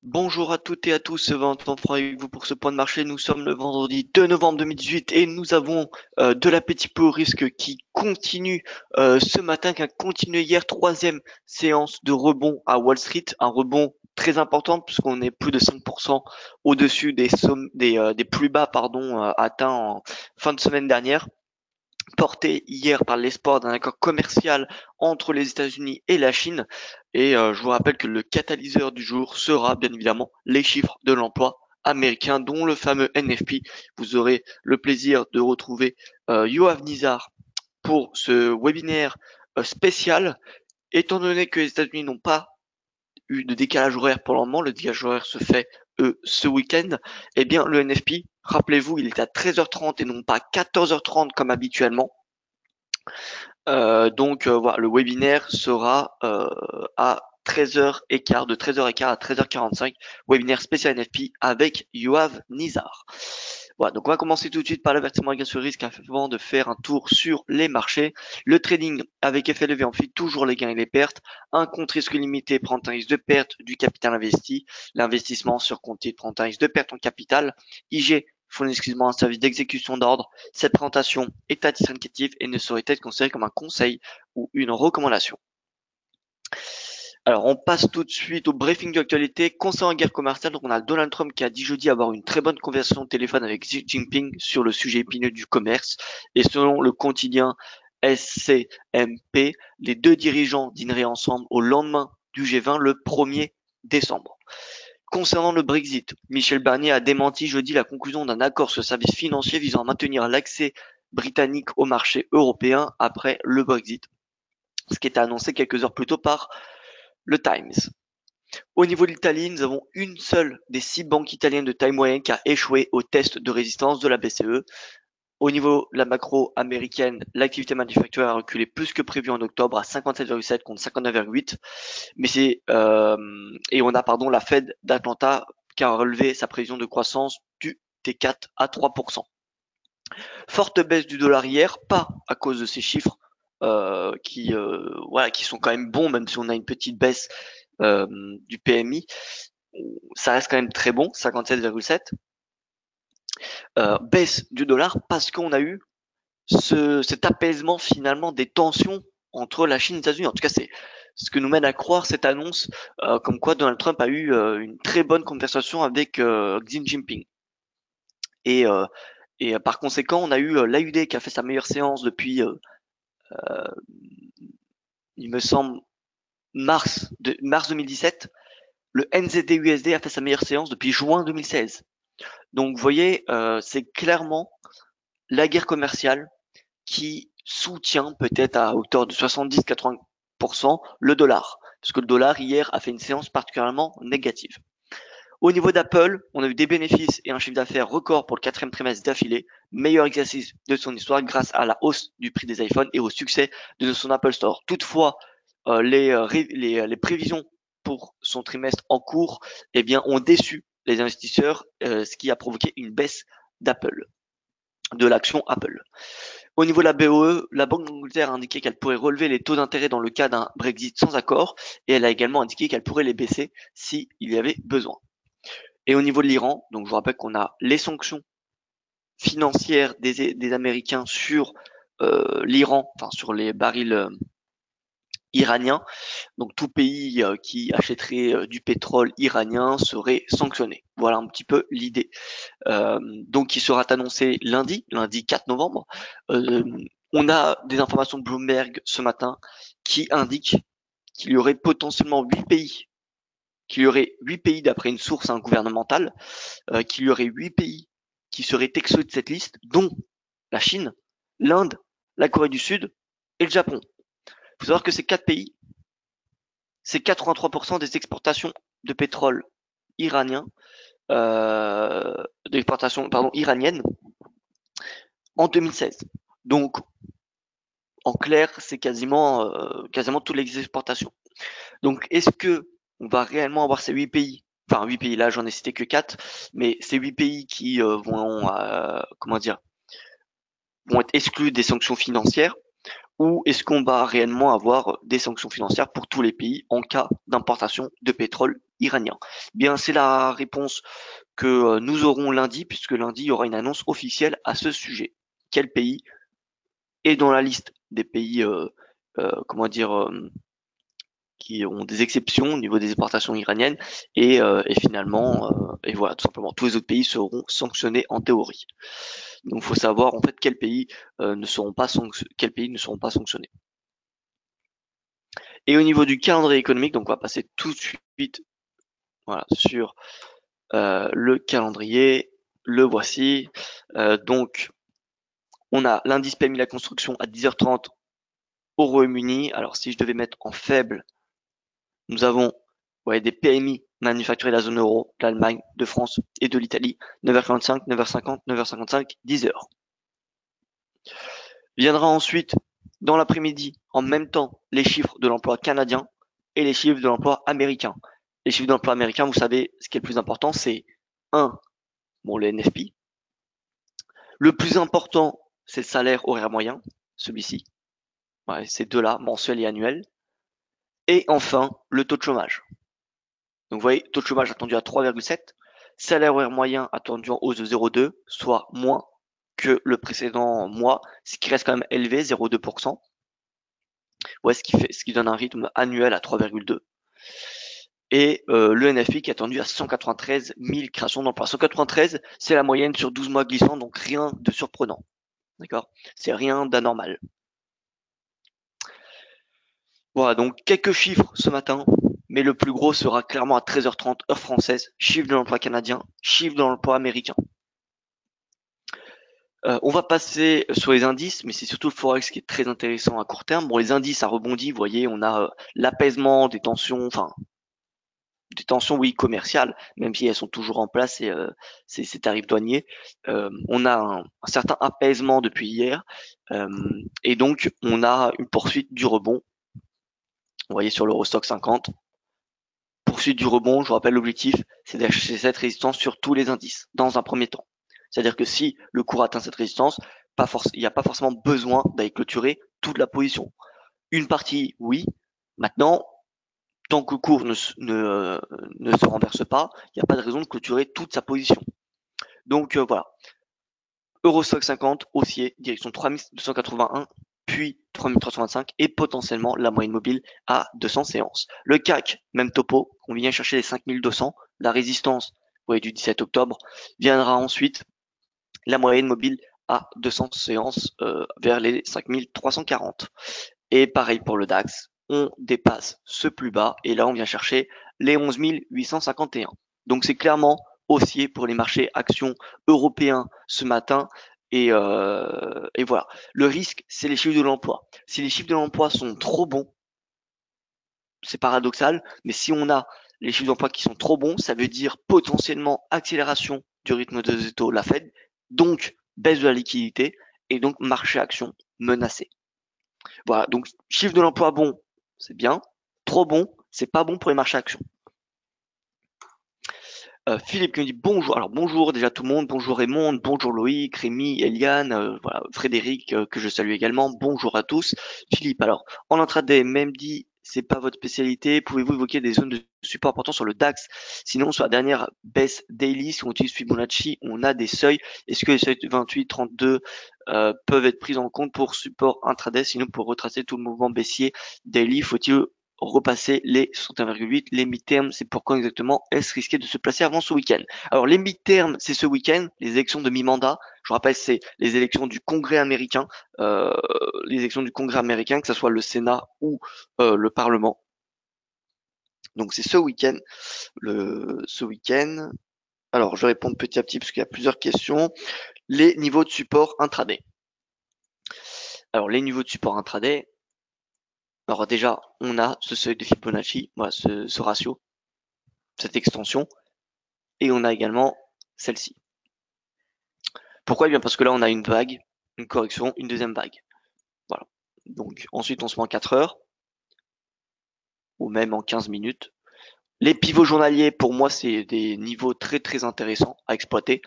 Bonjour à toutes et à tous, Valentin Franck avec vous pour ce point de marché. Nous sommes le vendredi 2 novembre 2018 et nous avons de l'appétit peu au risque qui continue ce matin, qui a continué hier, troisième séance de rebond à Wall Street, un rebond très important puisqu'on est plus de 5% au-dessus des plus bas atteints en fin de semaine dernière, porté hier par l'espoir d'un accord commercial entre les États-Unis et la Chine. Et je vous rappelle que le catalyseur du jour sera bien évidemment les chiffres de l'emploi américain, dont le fameux NFP. Vous aurez le plaisir de retrouver Yoav Nizar pour ce webinaire spécial. Étant donné que les États-Unis n'ont pas eu de décalage horaire pour le moment, le décalage horaire se fait ce week-end, eh bien le NFP, rappelez-vous, il est à 13h30 et non pas 14h30 comme habituellement. Voilà, le webinaire sera à 13h15, de 13h15 à 13h45, webinaire spécial NFP avec Yoav Nizar. Voilà, donc on va commencer tout de suite par l'avertissement à sur risque avant de faire un tour sur les marchés. Le trading avec effet levé amplifie toujours les gains et les pertes. Un compte risque limité prend un risque de perte du capital investi. L'investissement sur compte titre prend un risque de perte en capital. IG fournit exclusivement un service d'exécution d'ordre. Cette présentation est à titre indicatif et ne saurait être considérée comme un conseil ou une recommandation. Alors, on passe tout de suite au briefing d'actualité. Concernant la guerre commerciale, donc on a Donald Trump qui a dit jeudi avoir une très bonne conversation au téléphone avec Xi Jinping sur le sujet épineux du commerce. Et selon le quotidien SCMP, les deux dirigeants dîneraient ensemble au lendemain du G20 le 1er décembre. Concernant le Brexit, Michel Barnier a démenti jeudi la conclusion d'un accord sur le service financier visant à maintenir l'accès britannique au marché européen après le Brexit, ce qui était annoncé quelques heures plus tôt par le Times. Au niveau de l'Italie, nous avons une seule des 6 banques italiennes de taille moyenne qui a échoué au test de résistance de la BCE. Au niveau de la macro américaine, l'activité manufacturière a reculé plus que prévu en octobre à 57,7 contre 59,8. Et on a la Fed d'Atlanta qui a relevé sa prévision de croissance du T4 à 3%. Forte baisse du dollar hier, pas à cause de ces chiffres qui sont quand même bons, même si on a une petite baisse du PMI. Ça reste quand même très bon, 57,7. Baisse du dollar parce qu'on a eu cet apaisement finalement des tensions entre la Chine et les États-Unis. En tout cas, c'est ce que nous mène à croire cette annonce, comme quoi Donald Trump a eu une très bonne conversation avec Xi Jinping. Et, par conséquent, on a eu l'AUD qui a fait sa meilleure séance depuis, il me semble, mars 2017. Le NZD-USD a fait sa meilleure séance depuis juin 2016. Donc, vous voyez, c'est clairement la guerre commerciale qui soutient peut-être à hauteur de 70-80% le dollar. Parce que le dollar, hier, a fait une séance particulièrement négative. Au niveau d'Apple, on a eu des bénéfices et un chiffre d'affaires record pour le 4e trimestre d'affilée, meilleur exercice de son histoire grâce à la hausse du prix des iPhones et au succès de son Apple Store. Toutefois, les prévisions pour son trimestre en cours ont déçu les investisseurs, ce qui a provoqué une baisse d'Apple, de l'action Apple. Au niveau de la BOE, la Banque d'Angleterre a indiqué qu'elle pourrait relever les taux d'intérêt dans le cas d'un Brexit sans accord et elle a également indiqué qu'elle pourrait les baisser s'il y avait besoin. Et au niveau de l'Iran, donc je vous rappelle qu'on a les sanctions financières des Américains sur l'Iran, enfin sur les barils iraniens. Donc tout pays qui achèterait du pétrole iranien serait sanctionné. Voilà un petit peu l'idée. Donc il sera annoncé lundi 4 novembre. On a des informations de Bloomberg ce matin qui indiquent qu'il y aurait potentiellement 8 pays d'après une source gouvernementale, qu'il y aurait 8 pays qui seraient exclus de cette liste, dont la Chine, l'Inde, la Corée du Sud et le Japon. Il faut savoir que ces 4 pays, c'est 83% des exportations de pétrole iranien, iraniennes en 2016. Donc, en clair, c'est quasiment toutes les exportations. Donc, est-ce que on va réellement avoir ces 8 pays, enfin 8 pays, là j'en ai cité que 4, mais ces 8 pays qui vont être exclus des sanctions financières, ou est-ce qu'on va réellement avoir des sanctions financières pour tous les pays en cas d'importation de pétrole iranien? Bien, c'est la réponse que nous aurons lundi, puisque lundi, il y aura une annonce officielle à ce sujet. Quel pays est dans la liste des pays, comment dire, qui ont des exceptions au niveau des exportations iraniennes et finalement, et voilà, tout simplement, tous les autres pays seront sanctionnés en théorie. Donc, il faut savoir en fait quels pays ne seront pas sanctionnés. Et au niveau du calendrier économique, donc on va passer tout de suite, voilà, sur le calendrier. Le voici. Donc, on a l'indice PMI la construction à 10h30 au Royaume-Uni. Alors, si je devais mettre en faible, nous avons des PMI manufacturés de la zone euro, de l'Allemagne, de France et de l'Italie. 9h45, 9h50, 9h55, 10h. Viendra ensuite, dans l'après-midi, en même temps, les chiffres de l'emploi canadien et les chiffres de l'emploi américain. Les chiffres de l'emploi américain, vous savez, ce qui est le plus important, c'est le NFP. Le plus important, c'est le salaire horaire moyen, celui-ci. Ces deux-là, mensuel et annuel. Et enfin, le taux de chômage. Donc vous voyez, taux de chômage attendu à 3,7, salaire horaire moyen attendu en hausse de 0,2, soit moins que le précédent mois, ce qui reste quand même élevé, 0,2%. Ce qui donne un rythme annuel à 3,2. Et le NFP qui est attendu à 193 000 créations d'emplois. 193, c'est la moyenne sur 12 mois glissants, donc rien de surprenant. D'accord? C'est rien d'anormal. Voilà, donc quelques chiffres ce matin, mais le plus gros sera clairement à 13h30 heure française, chiffre de l'emploi canadien, chiffre de l'emploi américain. On va passer sur les indices, mais c'est surtout le Forex qui est très intéressant à court terme. Bon, les indices, ça rebondit, vous voyez, on a l'apaisement des tensions, oui, commerciales, même si elles sont toujours en place et ces tarifs douaniers. On a un certain apaisement depuis hier, et donc on a une poursuite du rebond. Vous voyez sur l'Eurostock 50, poursuite du rebond, je vous rappelle l'objectif, c'est d'acheter cette résistance sur tous les indices, dans un premier temps. C'est-à-dire que si le cours atteint cette résistance, il n'y a pas forcément besoin d'aller clôturer toute la position. Une partie, oui. Maintenant, tant que le cours ne se renverse pas, il n'y a pas de raison de clôturer toute sa position. Donc voilà. Eurostock 50, haussier, direction 3281, puis 3325 et potentiellement la moyenne mobile à 200 séances. Le CAC, même topo, on vient chercher les 5200, la résistance du 17 octobre, viendra ensuite la moyenne mobile à 200 séances vers les 5340. Et pareil pour le DAX, on dépasse ce plus bas et là on vient chercher les 11 851. Donc c'est clairement haussier pour les marchés actions européens ce matin. Et voilà. Le risque, c'est les chiffres de l'emploi. Si les chiffres de l'emploi sont trop bons, c'est paradoxal, mais si on a les chiffres d'emploi qui sont trop bons, ça veut dire potentiellement accélération du rythme de taux, la Fed, donc baisse de la liquidité et donc marché action menacé. Voilà, donc chiffre de l'emploi bon, c'est bien. Trop bon, c'est pas bon pour les marchés actions. Philippe qui me dit bonjour. Alors bonjour déjà tout le monde, bonjour Raymond, bonjour Loïc, Rémi, Eliane, voilà, Frédéric que je salue également. Bonjour à tous. Philippe, alors en intraday, même dit c'est pas votre spécialité, pouvez-vous évoquer des zones de support importantes sur le DAX? Sinon sur la dernière baisse daily, si on utilise Fibonacci, on a des seuils. Est-ce que les seuils 28, 32 peuvent être pris en compte pour support intraday? Sinon pour retracer tout le mouvement baissier daily, faut-il repasser les 61,8, les mid-terms, c'est pourquoi exactement est-ce risqué de se placer avant ce week-end? Alors les mid-terms, c'est ce week-end, les élections de mi-mandat, je vous rappelle, c'est les élections du Congrès américain, que ce soit le Sénat ou le Parlement. Donc c'est ce week-end, Alors je vais répondre petit à petit parce qu'il y a plusieurs questions. Les niveaux de support intraday. Alors les niveaux de support intraday, alors déjà, on a ce seuil de Fibonacci, voilà, ce ratio, cette extension, et on a également celle-ci. Pourquoi? Eh bien parce que là, on a une vague, une correction, une deuxième vague. Voilà. Donc ensuite, on se met en 4 heures, ou même en 15 minutes. Les pivots journaliers, pour moi, c'est des niveaux très très intéressants à exploiter.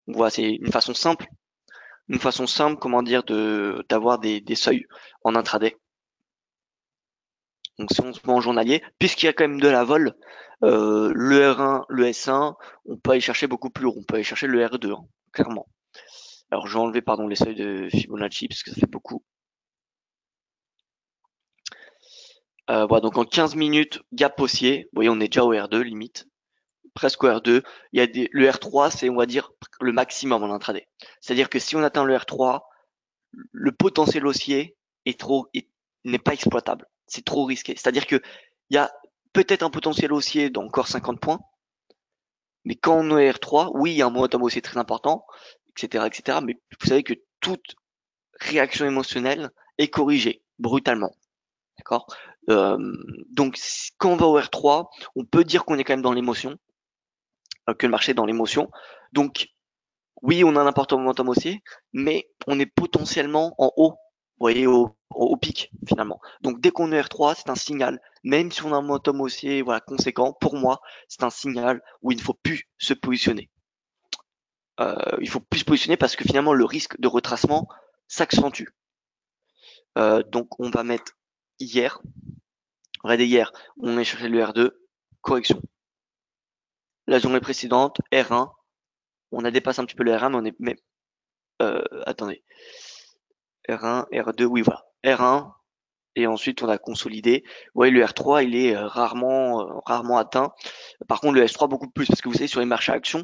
Donc voilà, c'est une façon simple, comment dire, d'avoir des seuils en intraday. Donc si on se met en journalier, puisqu'il y a quand même de la vol, le R1, le S1, on peut aller chercher beaucoup plus haut. On peut aller chercher le R2, hein, clairement. Alors je vais enlever pardon les seuils de Fibonacci parce que ça fait beaucoup. Voilà, donc en 15 minutes, gap haussier. Vous voyez, on est déjà au R2 limite, presque au R2. Il y a le R3, c'est on va dire le maximum en intraday. C'est-à-dire que si on atteint le R3, le potentiel haussier n'est pas exploitable. C'est trop risqué. C'est-à-dire que il y a peut-être un potentiel haussier d'encore 50 points, mais quand on est R3, oui, il y a un momentum haussier très important, etc., etc. Mais vous savez que toute réaction émotionnelle est corrigée brutalement. D'accord. euh, donc quand on va au R3, on peut dire qu'on est quand même dans l'émotion, que le marché est dans l'émotion. Donc oui, on a un important momentum haussier, mais on est potentiellement en haut, vous voyez, au pic finalement. Donc dès qu'on est R3, c'est un signal, même si on a un momentum haussier voilà, conséquent, pour moi, c'est un signal où il ne faut plus se positionner. Il faut plus se positionner parce que finalement le risque de retracement s'accentue. Donc on va mettre hier, regardez hier, on est cherché le R2, correction. La journée précédente, R1, on a dépassé un petit peu le R1, mais on est, mais, attendez, R1, R2, oui voilà, R1, et ensuite on a consolidé. Vous voyez, le R3, il est rarement atteint. Par contre, le S3 beaucoup plus, parce que vous savez, sur les marchés actions,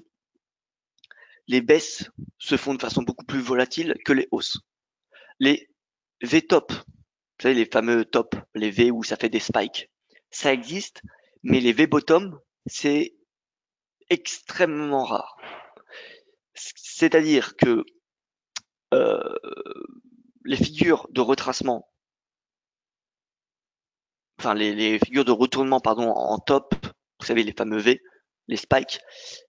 les baisses se font de façon beaucoup plus volatile que les hausses. Les V-top, vous savez, les fameux top, les V où ça fait des spikes, ça existe, mais les V-bottom, c'est extrêmement rare. C'est-à-dire que euh, les figures de retracement, enfin les figures de retournement pardon en top, vous savez les fameux V, les spikes,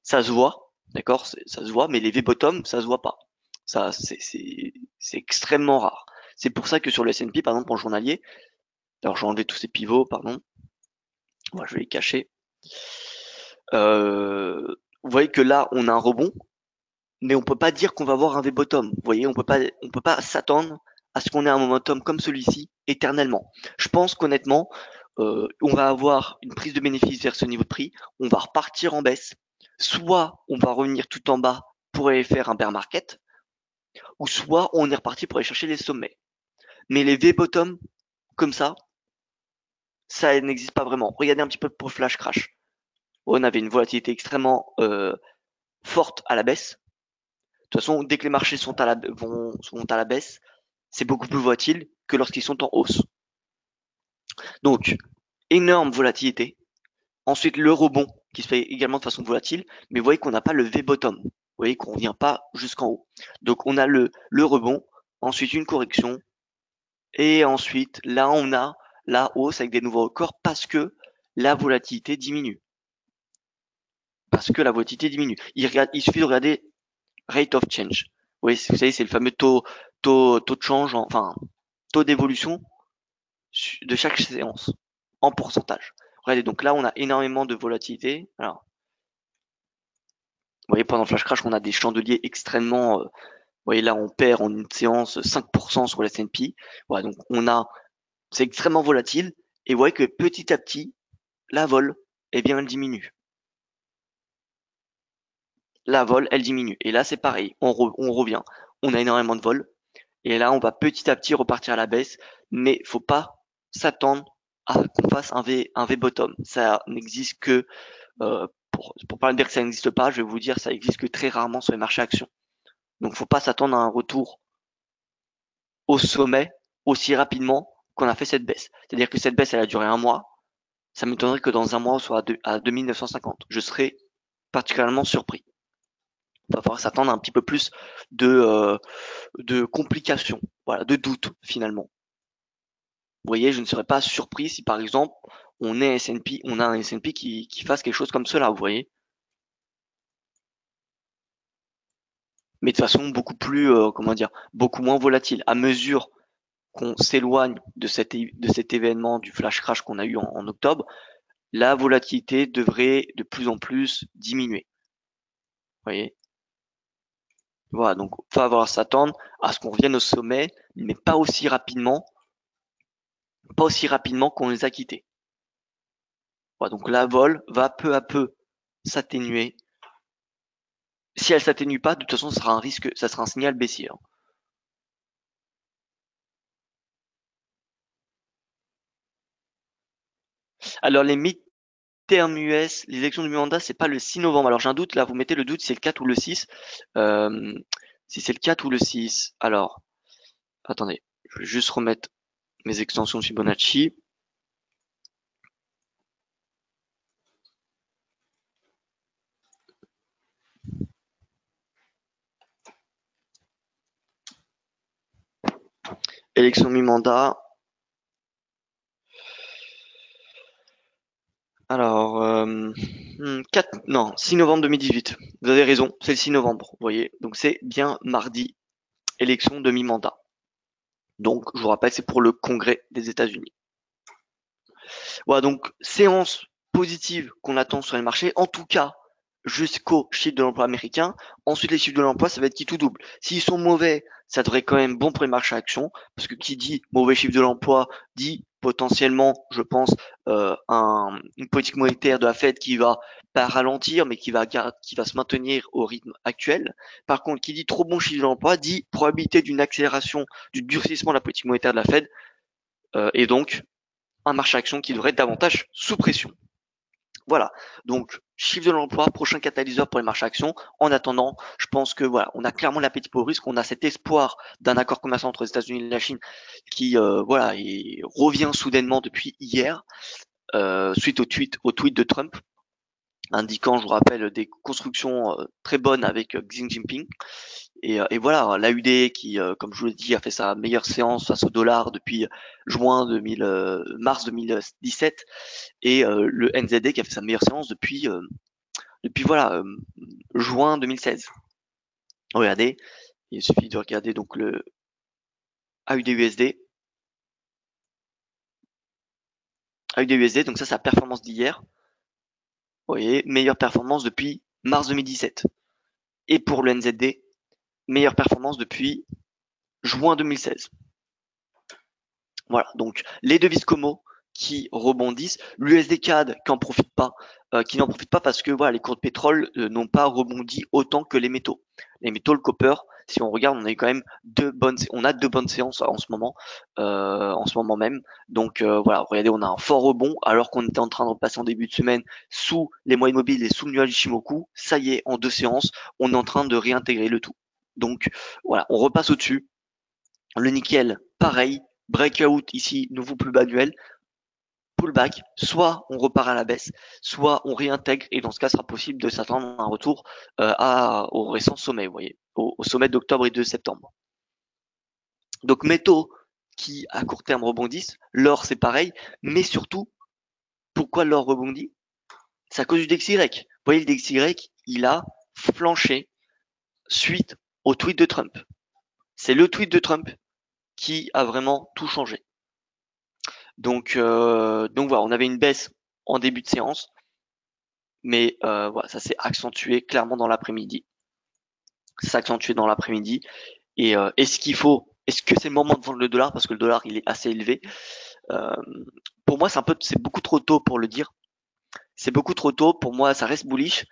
ça se voit, d'accord, ça se voit, mais les V bottom ça se voit pas. Ça c'est extrêmement rare. C'est pour ça que sur le S&P par exemple en journalier, alors j'ai enlevé tous ces pivots, pardon, moi je vais les cacher. Vous voyez que là on a un rebond, mais on peut pas dire qu'on va avoir un V-bottom. Vous voyez, on peut pas s'attendre à ce qu'on ait un momentum comme celui-ci éternellement. Je pense qu'honnêtement, on va avoir une prise de bénéfice vers ce niveau de prix, on va repartir en baisse, soit on va revenir tout en bas pour aller faire un bear market, ou soit on est reparti pour aller chercher les sommets. Mais les V-bottom, comme ça n'existe pas vraiment. Regardez un petit peu pour le flash crash. On avait une volatilité extrêmement forte à la baisse. De toute façon, dès que les marchés sont à la baisse, c'est beaucoup plus volatile que lorsqu'ils sont en hausse. Donc, énorme volatilité. Ensuite, le rebond qui se fait également de façon volatile, mais vous voyez qu'on n'a pas le V-bottom. Vous voyez qu'on ne vient pas jusqu'en haut. Donc, on a le rebond, ensuite une correction, et ensuite, là, on a la hausse avec des nouveaux records parce que la volatilité diminue. Parce que la volatilité diminue. Il suffit de regarder rate of change. Oui, vous savez, c'est le fameux taux de change, enfin, taux d'évolution de chaque séance en pourcentage. Regardez, donc là, on a énormément de volatilité. Alors, vous voyez, pendant le flash crash, on a des chandeliers extrêmement. Vous voyez, là, on perd en une séance 5% sur le S&P. Voilà, donc c'est extrêmement volatile. Et vous voyez que petit à petit, la vol, eh bien, elle diminue. La vol, elle diminue. Et là, c'est pareil. On revient. On a énormément de vol. Et là, on va petit à petit repartir à la baisse. Mais faut pas s'attendre à qu'on fasse un V bottom. Ça n'existe que pour pas dire que ça n'existe pas, je vais vous dire ça existe que très rarement sur les marchés actions. Donc faut pas s'attendre à un retour au sommet aussi rapidement qu'on a fait cette baisse. C'est-à-dire que cette baisse elle a duré un mois. Ça m'étonnerait que dans un mois on soit à 2950. Je serais particulièrement surpris. Il va falloir s'attendre à un petit peu plus de complications, voilà, de doutes finalement. Vous voyez, je ne serais pas surpris si par exemple on a un S&P qui fasse quelque chose comme cela, vous voyez. Mais de façon beaucoup plus, comment dire, beaucoup moins volatile. À mesure qu'on s'éloigne de cet événement du flash crash qu'on a eu en octobre, la volatilité devrait de plus en plus diminuer. Vous voyez? Voilà, donc il va falloir s'attendre à ce qu'on revienne au sommet, mais pas aussi rapidement pas aussi rapidement qu'on les a quittés. Voilà, donc la vol va peu à peu s'atténuer. Si elle s'atténue pas, de toute façon, ça sera un risque, ça sera un signal baissier. Alors les midterm US, les élections du mandat, c'est pas le 6 novembre. Alors j'ai un doute, là vous mettez le doute si c'est le 4 ou le 6. Euh, si c'est le 4 ou le 6. Alors, attendez, je vais juste remettre mes extensions de Fibonacci. Élection mi-mandat. Alors, 6 novembre 2018. Vous avez raison, c'est le 6 novembre, vous voyez. Donc c'est bien mardi, élection de mi-mandat. Donc, je vous rappelle, c'est pour le Congrès des États-Unis. Voilà, donc séance positive qu'on attend sur les marchés, en tout cas jusqu'aux chiffres de l'emploi américain. Ensuite, les chiffres de l'emploi, ça va être qui tout double. S'ils sont mauvais, ça devrait quand même bon pour les marchés actions, parce que qui dit mauvais chiffre de l'emploi dit potentiellement, je pense, une politique monétaire de la Fed qui va pas ralentir, mais qui va se maintenir au rythme actuel. Par contre, qui dit trop bon chiffre de l'emploi dit probabilité d'une accélération du durcissement de la politique monétaire de la Fed, et donc un marché action qui devrait être davantage sous pression. Voilà. Donc, chiffre de l'emploi, prochain catalyseur pour les marchés actions. En attendant, je pense que voilà, on a clairement l'appétit pour le risque, on a cet espoir d'un accord commercial entre les États-Unis et la Chine qui voilà, revient soudainement depuis hier, suite au tweet de Trump indiquant, je vous rappelle, des constructions très bonnes avec Xi Jinping. Et voilà, l'AUD qui, comme je vous l'ai dit, a fait sa meilleure séance face au dollar depuis mars 2017, et le NZD qui a fait sa meilleure séance depuis voilà, juin 2016. Regardez, il suffit de regarder donc le AUD-USD. AUD-USD, donc ça c'est la performance d'hier. Vous voyez, meilleure performance depuis mars 2017. Et pour le NZD, meilleure performance depuis juin 2016. Voilà, donc les devises Como qui rebondissent, l'USD CAD qui n'en profite pas parce que voilà, les cours de pétrole n'ont pas rebondi autant que les métaux. Les métaux, le copper, si on regarde, on a quand même deux bonnes séances en ce moment même. Donc voilà, regardez, on a un fort rebond alors qu'on était en train de repasser en début de semaine sous les moyennes mobiles et sous le nuage Ichimoku. Ça y est, en 2 séances, on est en train de réintégrer le tout. Donc voilà, on repasse au-dessus. Le nickel, pareil, breakout ici, nouveau plus bas annuel, pullback, soit on repart à la baisse, soit on réintègre, et dans ce cas, ce sera possible de s'attendre à un retour au récent sommet, vous voyez, au sommet d'octobre et de septembre. Donc métaux qui à court terme rebondissent, l'or c'est pareil, mais surtout, pourquoi l'or rebondit? C'est à cause du DXY. Vous voyez, le DXY, il a flanché suite au tweet de Trump. C'est le tweet de Trump qui a vraiment tout changé. Donc voilà, on avait une baisse en début de séance, mais voilà, ça s'est accentué clairement dans l'après-midi. Ça s'est accentué dans l'après-midi. Et est-ce que c'est le moment de vendre le dollar parce que le dollar il est assez élevé? Euh, pour moi, c'est beaucoup trop tôt pour le dire. C'est beaucoup trop tôt. Pour moi, ça reste bullish.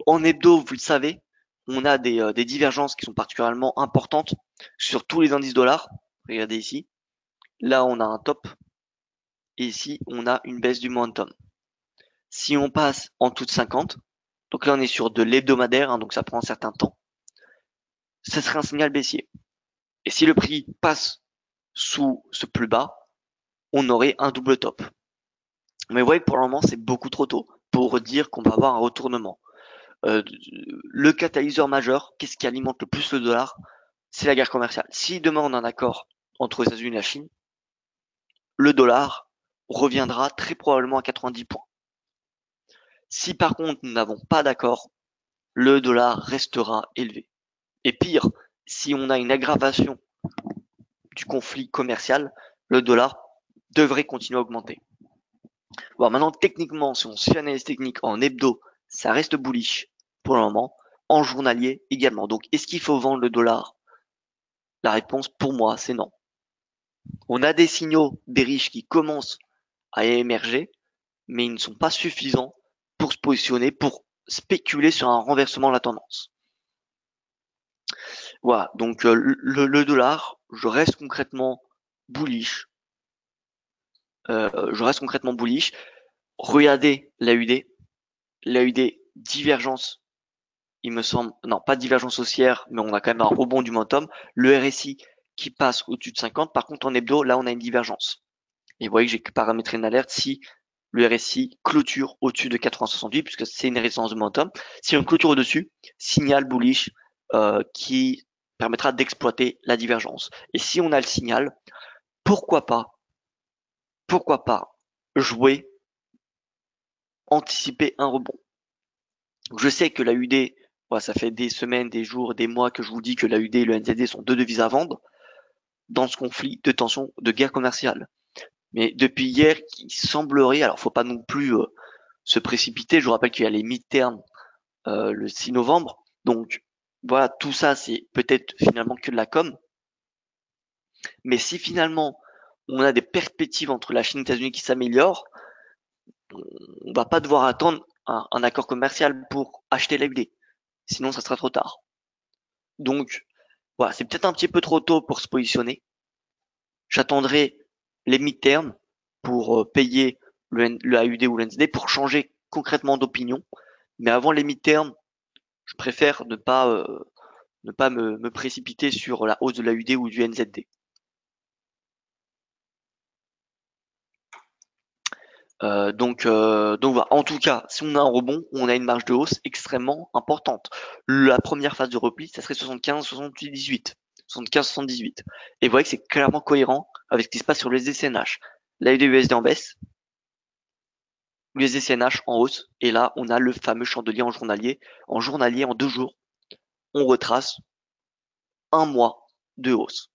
En hebdo, vous le savez, on a des divergences qui sont particulièrement importantes sur tous les indices dollars. Regardez ici. Là, on a un top. Et ici, on a une baisse du momentum. Si on passe en dessous de 50, donc là on est sur de l'hebdomadaire, hein, donc ça prend un certain temps, ce serait un signal baissier. Et si le prix passe sous ce plus bas, on aurait un double top. Mais vous voyez, pour le moment, c'est beaucoup trop tôt pour dire qu'on va avoir un retournement. Le catalyseur majeur, qu'est-ce qui alimente le plus le dollar? C'est la guerre commerciale. Si demain on a un accord entre les États-Unis et la Chine, le dollar reviendra très probablement à 90 points. Si par contre nous n'avons pas d'accord, le dollar restera élevé. Et pire, si on a une aggravation du conflit commercial, le dollar devrait continuer à augmenter. Bon, maintenant, techniquement, si on suit l'analyse technique en hebdo, ça reste bullish pour le moment, en journalier également. Donc, est-ce qu'il faut vendre le dollar? La réponse, pour moi, c'est non. On a des signaux des riches qui commencent à émerger, mais ils ne sont pas suffisants pour se positionner, pour spéculer sur un renversement de la tendance. Voilà, donc le dollar, je reste concrètement bullish. Regardez l'AUD. L'AUD, divergence, il me semble, non, pas divergence haussière, mais on a quand même un rebond du momentum. Le RSI qui passe au-dessus de 50. Par contre, en hebdo, là, on a une divergence. Et vous voyez que j'ai paramétré une alerte si le RSI clôture au-dessus de 80,68 puisque c'est une résistance de momentum. Si on clôture au-dessus, signal bullish qui permettra d'exploiter la divergence. Et si on a le signal, pourquoi pas jouer, anticiper un rebond. Je sais que la UD, voilà, ça fait des semaines, des jours, des mois que je vous dis que la UD et le NZD sont deux devises à vendre dans ce conflit de tension, de guerre commerciale. Mais depuis hier, il semblerait, alors faut pas non plus se précipiter, je vous rappelle qu'il y a les midterms le 6 novembre, donc voilà, tout ça c'est peut-être finalement que de la com, mais si finalement on a des perspectives entre la Chine et les États-Unis qui s'améliorent, on va pas devoir attendre un accord commercial pour acheter la UD, sinon ça sera trop tard. Donc voilà, c'est peut-être un petit peu trop tôt pour se positionner. J'attendrai les midterms pour payer le AUD ou le NZD pour changer concrètement d'opinion. Mais avant les midterms, je préfère ne pas me précipiter sur la hausse de l'AUD ou du NZD. Donc voilà. En tout cas, si on a un rebond, on a une marge de hausse extrêmement importante. La première phase de repli, ça serait 75, 78, 18. 75, 78. Et vous voyez que c'est clairement cohérent avec ce qui se passe sur le SDCNH. L'AUD USD en baisse, l'USD-CNH en hausse, et là, on a le fameux chandelier en journalier. En journalier, en 2 jours, on retrace un mois de hausse.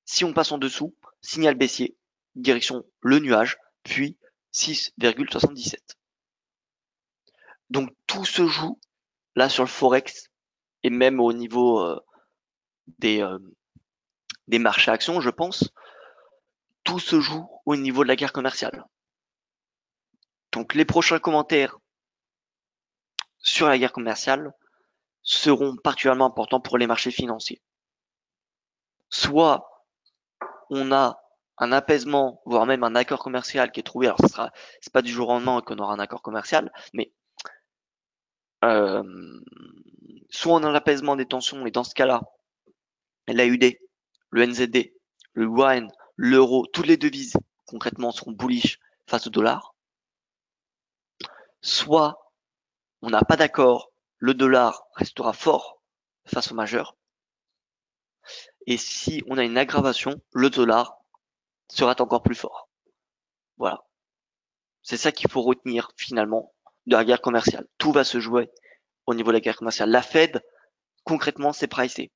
Si on passe en dessous, signal baissier, direction le nuage, puis 6,77. Donc tout se joue là sur le Forex et même au niveau des, euh, des marchés actions, je pense. Tout se joue au niveau de la guerre commerciale. Donc les prochains commentaires sur la guerre commerciale seront particulièrement importants pour les marchés financiers. Soit on a un apaisement, voire même un accord commercial qui est trouvé. Alors, c'est pas du jour au lendemain qu'on aura un accord commercial, mais euh, soit on a un apaisement des tensions, et dans ce cas-là, l'AUD, le NZD, le yuan, l'euro, toutes les devises concrètement seront bullish face au dollar. Soit on n'a pas d'accord, le dollar restera fort face au majeur. Et si on a une aggravation, le dollar sera encore plus fort. Voilà. C'est ça qu'il faut retenir finalement de la guerre commerciale. Tout va se jouer au niveau de la guerre commerciale. La Fed, concrètement, c'est pricé.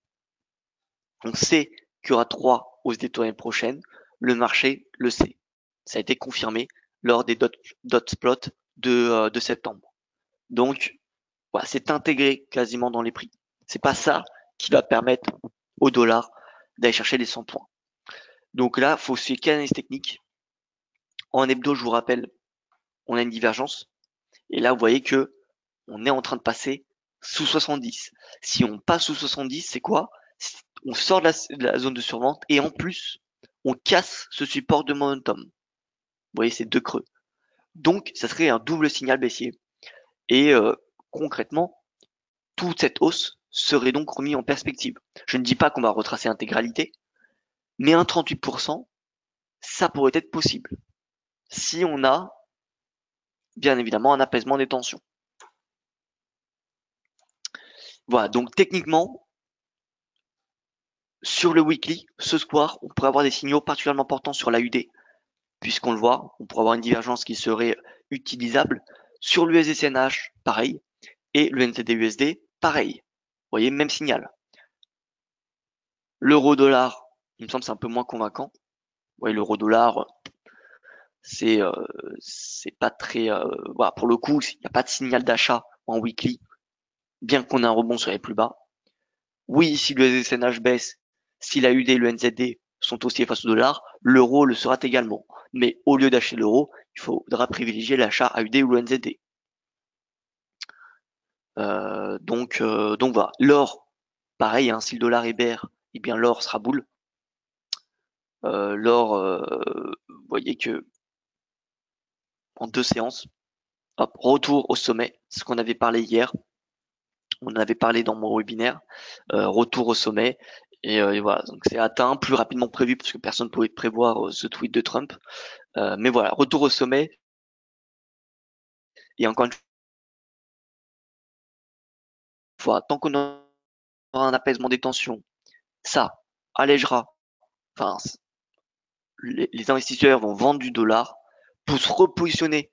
On sait qu'il y aura 3 hausses des taux l'année prochaine. Le marché le sait. Ça a été confirmé lors des dot plots de septembre. Donc, voilà, c'est intégré quasiment dans les prix. C'est pas ça qui va permettre au dollar d'aller chercher les 100 points. Donc là, faut suivre l'analyse technique. En hebdo, je vous rappelle, on a une divergence. Et là, vous voyez que on est en train de passer sous 70. Si on passe sous 70, c'est quoi? On sort de la zone de survente et en plus, on casse ce support de momentum. Vous voyez, c'est 2 creux. Donc, ça serait un double signal baissier. Et concrètement, toute cette hausse serait donc remise en perspective. Je ne dis pas qu'on va retracer l'intégralité, mais un 38%, ça pourrait être possible. Si on a, bien évidemment, un apaisement des tensions. Voilà, donc techniquement, sur le weekly, ce soir, on pourrait avoir des signaux particulièrement importants sur la UD, puisqu'on le voit, on pourrait avoir une divergence qui serait utilisable. Sur l'USD-CNH, pareil, et le NZD-USD, pareil. Vous voyez, même signal. L'euro-dollar, il me semble c'est un peu moins convaincant. Vous voyez, l'euro-dollar, c'est pas très... voilà, pour le coup, il n'y a pas de signal d'achat en weekly, bien qu'on ait un rebond sur les plus bas. Oui, si le SNH baisse, si la UD et le NZD sont haussiers face au dollar, l'euro le sera également. Mais au lieu d'acheter l'euro, il faudra privilégier l'achat AUD ou le NZD. Donc voilà. L'or, pareil, hein, si le dollar est bear, eh bien l'or sera boule. L'or, vous voyez que en 2 séances, hop, retour au sommet, ce qu'on avait parlé hier. On en avait parlé dans mon webinaire, retour au sommet. Et voilà, donc c'est atteint plus rapidement que prévu parce que personne ne pouvait prévoir ce tweet de Trump. Mais voilà, retour au sommet. Et encore une fois, tant qu'on aura un apaisement des tensions, ça allégera. Enfin, les investisseurs vont vendre du dollar pour se repositionner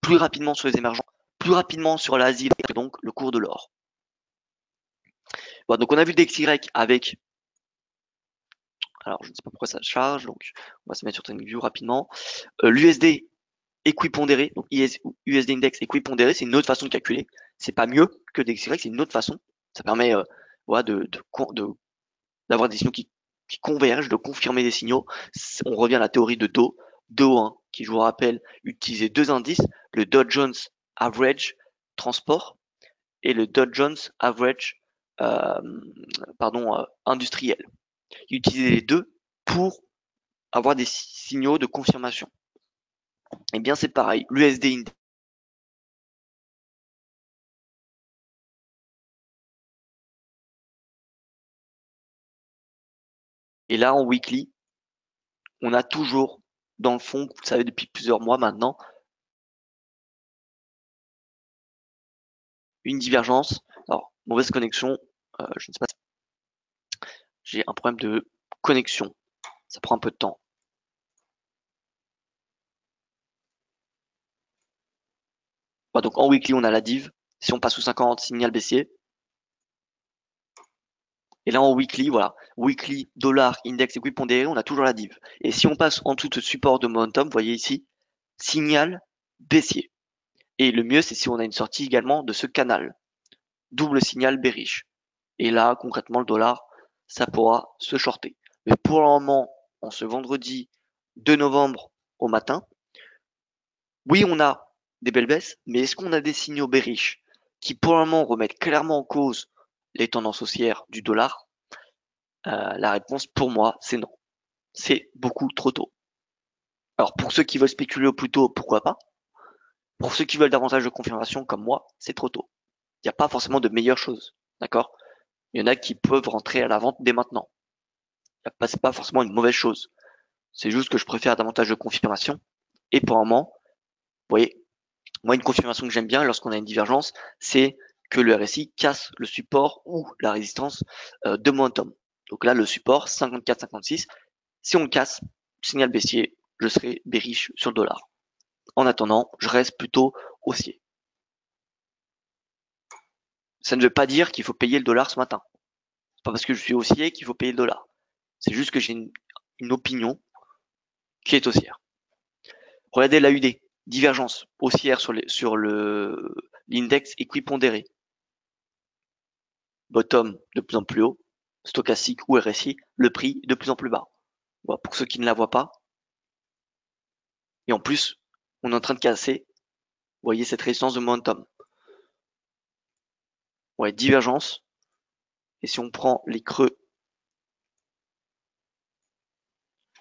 plus rapidement sur les émergents, plus rapidement sur l'Asie, et donc le cours de l'or. Voilà, donc on a vu DXY avec, alors je ne sais pas pourquoi ça charge, donc on va se mettre sur TradingView rapidement. L'USD équipondéré, donc USD Index équipondéré, c'est une autre façon de calculer. C'est pas mieux que DXY, c'est une autre façon. Ça permet voilà, d'avoir des signaux qui convergent, de confirmer des signaux. On revient à la théorie de Dow. Dow, hein, qui, je vous rappelle, utilisait 2 indices, le Dow Jones Average Transport et le Dow Jones Average industriel. Il utilisait les deux pour avoir des signaux de confirmation. Eh bien, c'est pareil. L'USD Index et là, en weekly, on a toujours, dans le fond, vous le savez depuis plusieurs mois maintenant, une divergence. Alors, mauvaise connexion, je ne sais pas. J'ai un problème de connexion. Ça prend un peu de temps. Voilà, donc en weekly, on a la div. Si on passe sous 50, signal baissier. Et là, en weekly, voilà. Weekly, dollar, index équipondéré, on a toujours la div. Et si on passe en dessous de support de momentum, vous voyez ici, signal baissier. Et le mieux, c'est si on a une sortie également de ce canal. Double signal bearish. Et là, concrètement, le dollar, ça pourra se shorter. Mais pour le moment, en ce vendredi 2 novembre au matin, oui, on a des belles baisses, mais est-ce qu'on a des signaux bearish qui pour le moment remettent clairement en cause les tendances haussières du dollar? La réponse pour moi, c'est non. C'est beaucoup trop tôt. Alors pour ceux qui veulent spéculer au plus tôt, pourquoi pas? Pour ceux qui veulent davantage de confirmation comme moi, c'est trop tôt. Il n'y a pas forcément de meilleures choses, d'accord? Il y en a qui peuvent rentrer à la vente dès maintenant. C'est pas forcément une mauvaise chose. C'est juste que je préfère davantage de confirmation. Et pour le moment, vous voyez, moi une confirmation que j'aime bien lorsqu'on a une divergence, c'est que le RSI casse le support ou la résistance de momentum. Donc là, le support 54-56. Si on le casse, signal baissier, je serai bearish sur le dollar. En attendant, je reste plutôt haussier. Ça ne veut pas dire qu'il faut payer le dollar ce matin. C'est pas parce que je suis haussier qu'il faut payer le dollar. C'est juste que j'ai une opinion qui est haussière. Regardez l'AUD, divergence haussière sur l'index équipondéré. Bottom de plus en plus haut, stochastique ou RSI, le prix de plus en plus bas. Voilà, pour ceux qui ne la voient pas. Et en plus, on est en train de casser, vous voyez cette résistance de momentum. Ouais, divergence. Et si on prend les creux,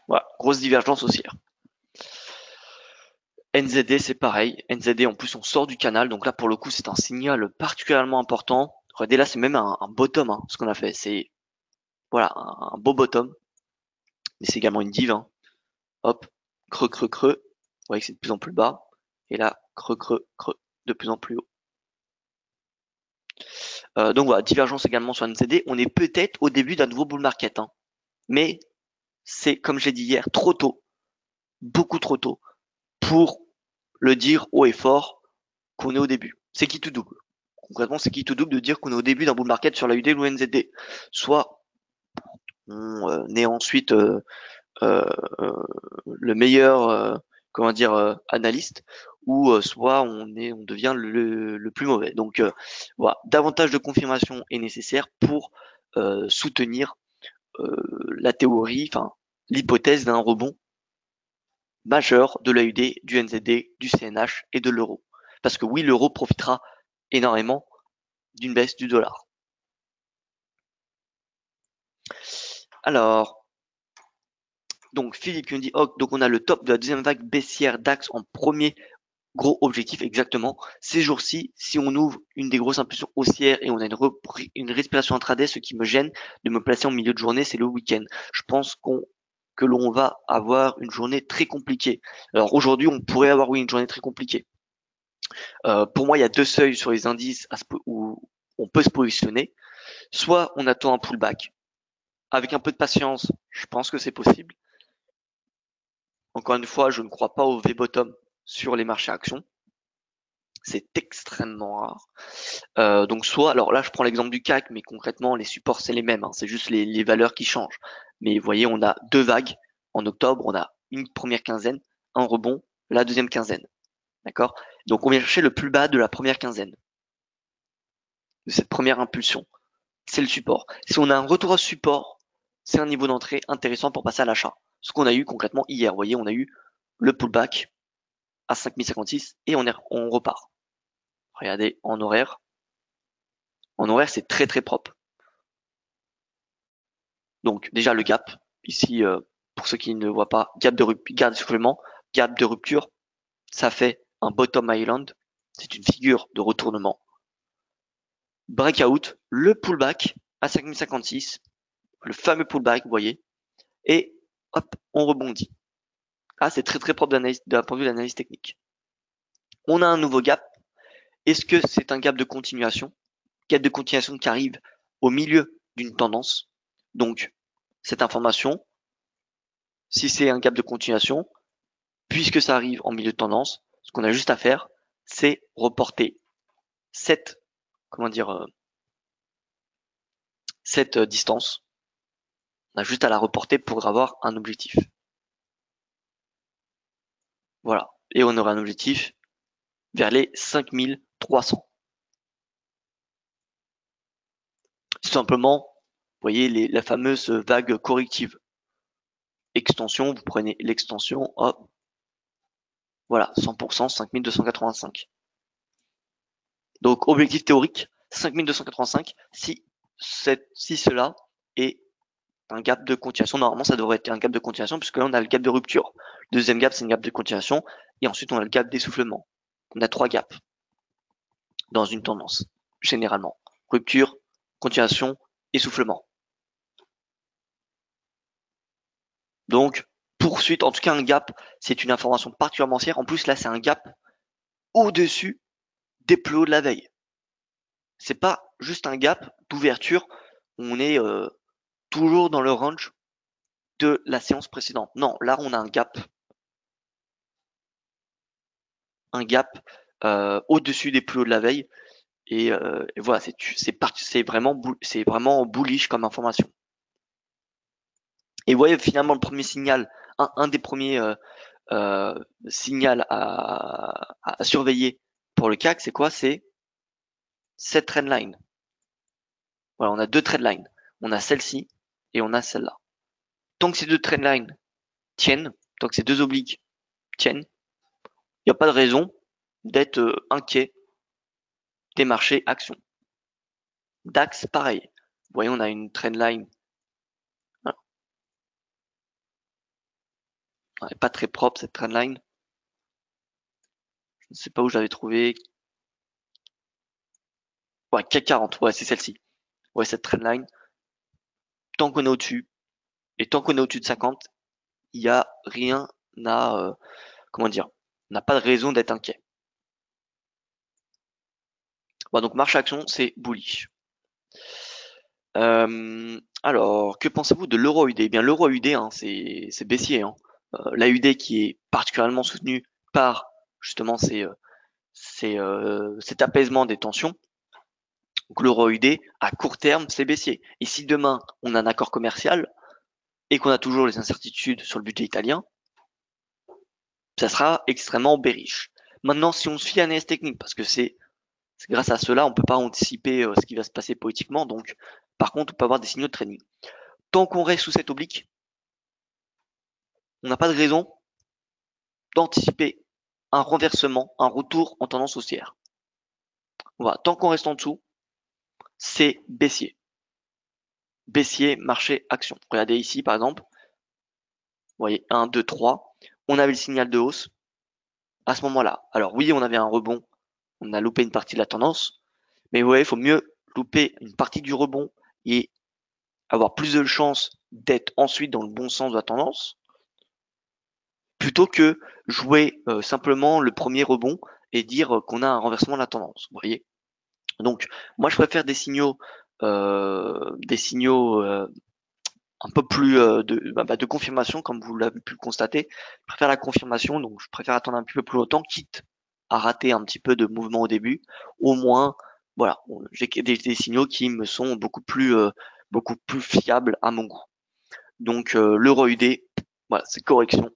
voilà, grosse divergence haussière. NZD, c'est pareil. NZD, en plus, on sort du canal. Donc là, pour le coup, c'est un signal particulièrement important. Regardez, là, c'est même un bottom, hein, ce qu'on a fait. C'est, voilà, un beau bottom. Mais c'est également une div, hein. Hop, creux, creux, creux. Vous voyez que c'est de plus en plus bas. Et là, creux, creux, creux, de plus en plus haut. Donc voilà, divergence également sur NZD. On est peut-être au début d'un nouveau bull market, hein. Mais c'est, comme j'ai dit hier, trop tôt. Beaucoup trop tôt. Pour le dire haut et fort qu'on est au début. C'est qui tout double. Concrètement, c'est qui tout double de dire qu'on est au début d'un bull market sur la UD ou le NZD. Soit on est ensuite le meilleur analyste, ou soit on devient le plus mauvais. Donc voilà, davantage de confirmation est nécessaire pour soutenir la théorie, enfin l'hypothèse d'un rebond majeur de l'AUD, du NZD, du CNH et de l'euro. Parce que oui, l'euro profitera énormément d'une baisse du dollar. Alors, donc Philippe qui nous dit, oh, donc on a le top de la deuxième vague baissière DAX en premier gros objectif exactement. Ces jours-ci, si on ouvre une des grosses impulsions haussières et on a une respiration intraday, ce qui me gêne de me placer en milieu de journée, c'est le week-end. Je pense que l'on va avoir une journée très compliquée. Alors aujourd'hui, on pourrait avoir oui une journée très compliquée. Pour moi, il y a deux seuils sur les indices où on peut se positionner. Soit on attend un pullback. Avec un peu de patience, je pense que c'est possible. Encore une fois, je ne crois pas au V-bottom sur les marchés actions. C'est extrêmement rare. Donc soit, alors là je prends l'exemple du CAC, mais concrètement les supports c'est les mêmes, hein, c'est juste les valeurs qui changent. Mais vous voyez, on a deux vagues en octobre, on a une première quinzaine, un rebond, la deuxième quinzaine. D'accord? Donc on vient chercher le plus bas de la première quinzaine, de cette première impulsion. C'est le support. Si on a un retour à support, c'est un niveau d'entrée intéressant pour passer à l'achat. Ce qu'on a eu concrètement hier, vous voyez, on a eu le pullback à 5056 et on repart. Regardez en horaire. En horaire, c'est très très propre. Donc déjà le gap, ici pour ceux qui ne voient pas, gap de soufflement, gap de rupture, ça fait un bottom island, c'est une figure de retournement. Breakout, le pullback à 5056, le fameux pullback, vous voyez, et hop, on rebondit. Ah, c'est très très propre d'un point de vue d'analyse technique. On a un nouveau gap. Est-ce que c'est un gap de continuation? Gap de continuation qui arrive au milieu d'une tendance. Donc, cette information, si c'est un gap de continuation, puisque ça arrive en milieu de tendance, ce qu'on a juste à faire, c'est reporter cette, cette distance. On a juste à la reporter pour avoir un objectif. Voilà. Et on aura un objectif vers les 5300. Tout simplement, vous voyez la fameuse vague corrective. Extension, vous prenez l'extension, hop, voilà, 100%, 5285. Donc, objectif théorique, 5285, si cela est un gap de continuation. Normalement, ça devrait être un gap de continuation, puisque là, on a le gap de rupture. Le deuxième gap, c'est une gap de continuation. Et ensuite, on a le gap d'essoufflement. On a trois gaps dans une tendance, généralement. Rupture, continuation, essoufflement. Donc, poursuite, en tout cas, un gap, c'est une information particulièrement haussière. En plus, là, c'est un gap au-dessus des plus hauts de la veille. C'est pas juste un gap d'ouverture. On est toujours dans le range de la séance précédente. Non, là, on a un gap au-dessus des plus hauts de la veille. Et voilà, c'est vraiment bullish comme information. Et vous voyez finalement le premier signal, un des premiers signaux à surveiller pour le CAC, c'est quoi? C'est cette trendline. Voilà, on a deux trendlines. On a celle-ci et on a celle-là. Tant que ces deux trendlines tiennent, tant que ces deux obliques tiennent, il n'y a pas de raison d'être inquiet des marchés actions. DAX, pareil. Vous voyez, on a une trendline. Voilà. Elle n'est pas très propre, cette trendline. Je ne sais pas où j'avais trouvé. Ouais, CAC 40, ouais, c'est celle-ci. Ouais, cette trendline. Tant qu'on est au-dessus, et tant qu'on est au-dessus de 50, il n'y a rien à, on n'a pas de raison d'être inquiet. Bon, donc marché action, c'est bullish. Alors, que pensez-vous de l'euro UD? Eh bien, l'euro UD, hein, c'est baissier. Hein. L'AUD qui est particulièrement soutenu par justement cet apaisement des tensions. Donc l'euro UD, à court terme, c'est baissier. Et si demain, on a un accord commercial et qu'on a toujours les incertitudes sur le budget italien, ça sera extrêmement bearish. Maintenant, si on se fie à l'analyse technique, parce que c'est grâce à cela, on peut pas anticiper ce qui va se passer politiquement, donc par contre, on peut avoir des signaux de trading. tant qu'on reste sous cette oblique, on n'a pas de raison d'anticiper un renversement, un retour en tendance haussière. Voilà, tant qu'on reste en dessous, c'est baissier. Baissier, marché, action. Regardez ici, par exemple. Vous voyez, 1, 2, 3. On avait le signal de hausse à ce moment-là. Alors oui, on avait un rebond. On a loupé une partie de la tendance. Mais vous voyez, il faut mieux louper une partie du rebond et avoir plus de chances d'être ensuite dans le bon sens de la tendance plutôt que jouer simplement le premier rebond et dire qu'on a un renversement de la tendance. Vous voyez. Donc, moi, je préfère des signaux un peu plus de confirmation, comme vous l'avez pu le constater. Je préfère la confirmation, donc je préfère attendre un petit peu plus longtemps, quitte à rater un petit peu de mouvement au début. Au moins, voilà, j'ai des signaux qui me sont beaucoup plus fiables à mon goût. Donc l'euro UD, voilà, c'est correction.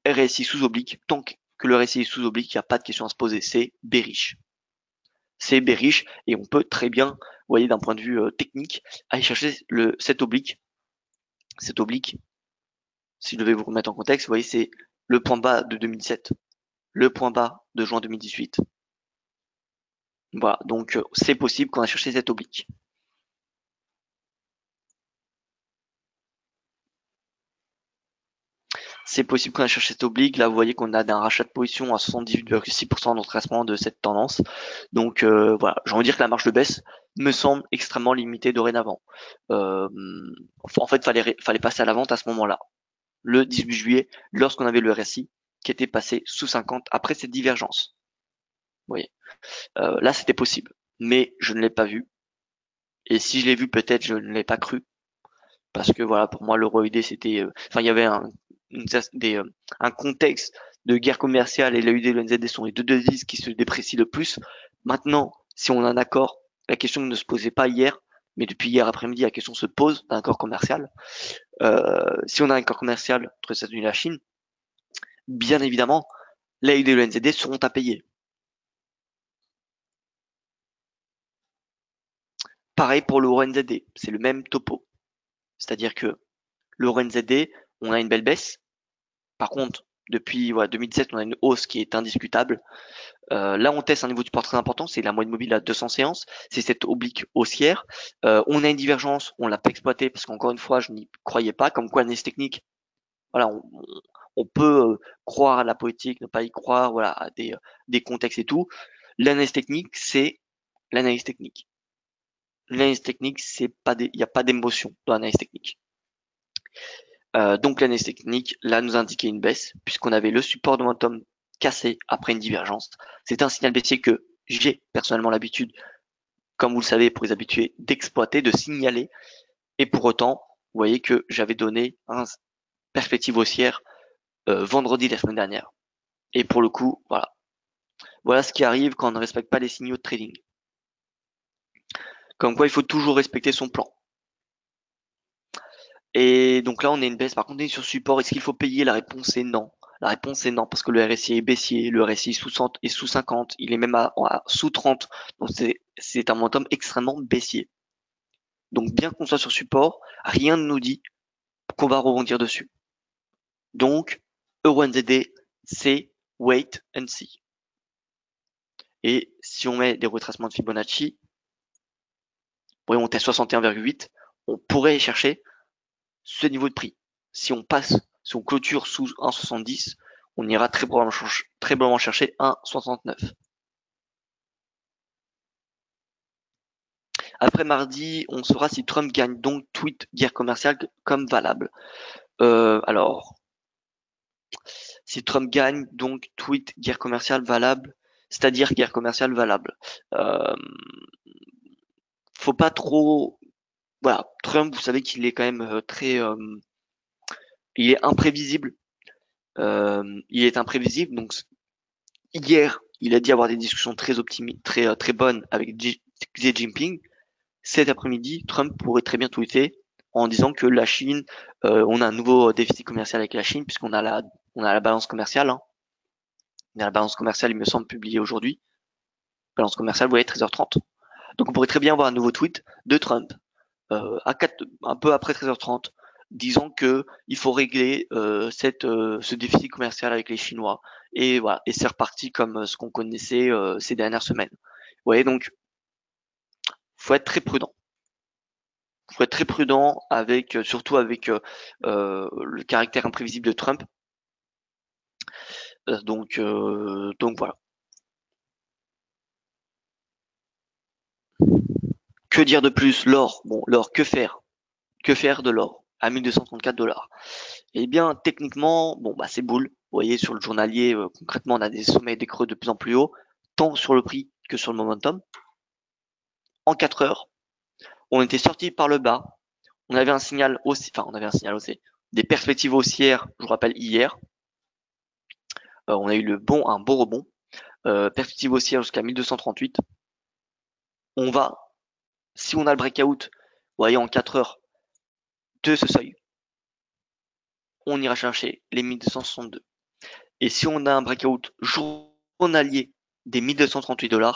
RSI sous oblique, tant que le RSI est sous oblique, il n'y a pas de question à se poser, c'est bearish. C'est bearish et on peut très bien, vous voyez, d'un point de vue technique, aller chercher cette oblique. Cette oblique, si je devais vous remettre en contexte, vous voyez, c'est le point bas de 2007, le point bas de juin 2018. Voilà, donc c'est possible qu'on a cherché cette oblique. C'est possible qu'on a cherché cette oblique. Là, vous voyez qu'on a un rachat de position à 78,6% d'entracement de cette tendance. Donc voilà, j'ai envie de dire que la marge de baisse me semble extrêmement limitée dorénavant. En fait, fallait passer à la vente à ce moment-là, le 18 juillet, lorsqu'on avait le RSI qui était passé sous 50 après cette divergence. Vous voyez, là, c'était possible, mais je ne l'ai pas vu. Et si je l'ai vu, peut-être je ne l'ai pas cru, parce que voilà, pour moi, l'euro UD, c'était, il y avait un contexte de guerre commerciale et l'AUD et le NZD sont les deux devises qui se déprécient le plus. Maintenant, si on a un accord, la question ne se posait pas hier, mais depuis hier après-midi, la question se pose d'un accord commercial. Si on a un accord commercial entre les États-Unis et la Chine, bien évidemment, l'AUD et le NZD seront à payer. Pareil pour l'euro NZD, c'est le même topo. C'est-à-dire que l'euro NZD, on a une belle baisse. Par contre, depuis 2017, on a une hausse qui est indiscutable. Là, on teste un niveau de support très important, c'est la moyenne mobile à 200 séances, c'est cette oblique haussière. On a une divergence, on l'a pas exploité parce qu'encore une fois, je n'y croyais pas, comme quoi l'analyse technique, voilà, on peut croire à la politique, ne pas y croire, voilà, à des contextes et tout. L'analyse technique, c'est l'analyse technique. L'analyse technique, il n'y a pas d'émotion dans l'analyse technique. Donc l'analyse technique, là, nous indiquait une baisse, puisqu'on avait le support de momentum cassé après une divergence. C'est un signal baissier que j'ai personnellement l'habitude, comme vous le savez, pour les habitués, d'exploiter, de signaler. Et pour autant, vous voyez que j'avais donné une perspective haussière vendredi la semaine dernière. Et pour le coup, voilà. Voilà ce qui arrive quand on ne respecte pas les signaux de trading. Comme quoi, il faut toujours respecter son plan. Et donc là, on a une baisse. Par contre, on est sur support. Est-ce qu'il faut payer? La réponse est non. La réponse est non, parce que le RSI est baissier, le RSI est sous 50, il est même à sous 30. Donc c'est un momentum extrêmement baissier. Donc bien qu'on soit sur support, rien ne nous dit qu'on va rebondir dessus. Donc, Euro NZD, c'est wait and see. Et si on met des retracements de Fibonacci, pour monter à 61,8, on pourrait chercher ce niveau de prix. Si on clôture sous 1,70, on ira très probablement chercher 1,69. Après mardi, on saura si Trump gagne, donc tweet guerre commerciale comme valable. Alors, si Trump gagne, donc tweet guerre commerciale valable, c'est-à-dire guerre commerciale valable. Faut pas trop, voilà, Trump, vous savez qu'il est quand même il est imprévisible. Il est imprévisible, donc hier, il a dit avoir des discussions très bonnes avec Xi Jinping. Cet après-midi, Trump pourrait très bien tweeter en disant que la Chine, on a un nouveau déficit commercial avec la Chine puisqu'on a la balance commerciale. Hein. On a la balance commerciale, il me semble, publiée aujourd'hui. Balance commerciale, vous voyez, 13h30. Donc on pourrait très bien avoir un nouveau tweet de Trump un peu après 13h30, disant que il faut régler ce déficit commercial avec les Chinois. Et voilà, et c'est reparti comme ce qu'on connaissait ces dernières semaines. Vous voyez, donc faut être très prudent. Faut être très prudent avec, surtout avec le caractère imprévisible de Trump. Donc voilà. Que dire de plus? L'or. Bon, l'or, que faire? Que faire de l'or à 1234 $? Eh bien, techniquement, bon, bah, c'est boule. Vous voyez, sur le journalier, concrètement, on a des sommets et des creux de plus en plus hauts, tant sur le prix que sur le momentum. En 4 heures, on était sorti par le bas. On avait un signal haussier, enfin, on avait un signal haussier, des perspectives haussières, je vous rappelle, hier. On a eu un bon rebond. Perspective haussière jusqu'à 1238. On va, si on a le breakout, vous voyez, en 4 heures de ce seuil, on ira chercher les 1262. Et si on a un breakout journalier des 1238 $,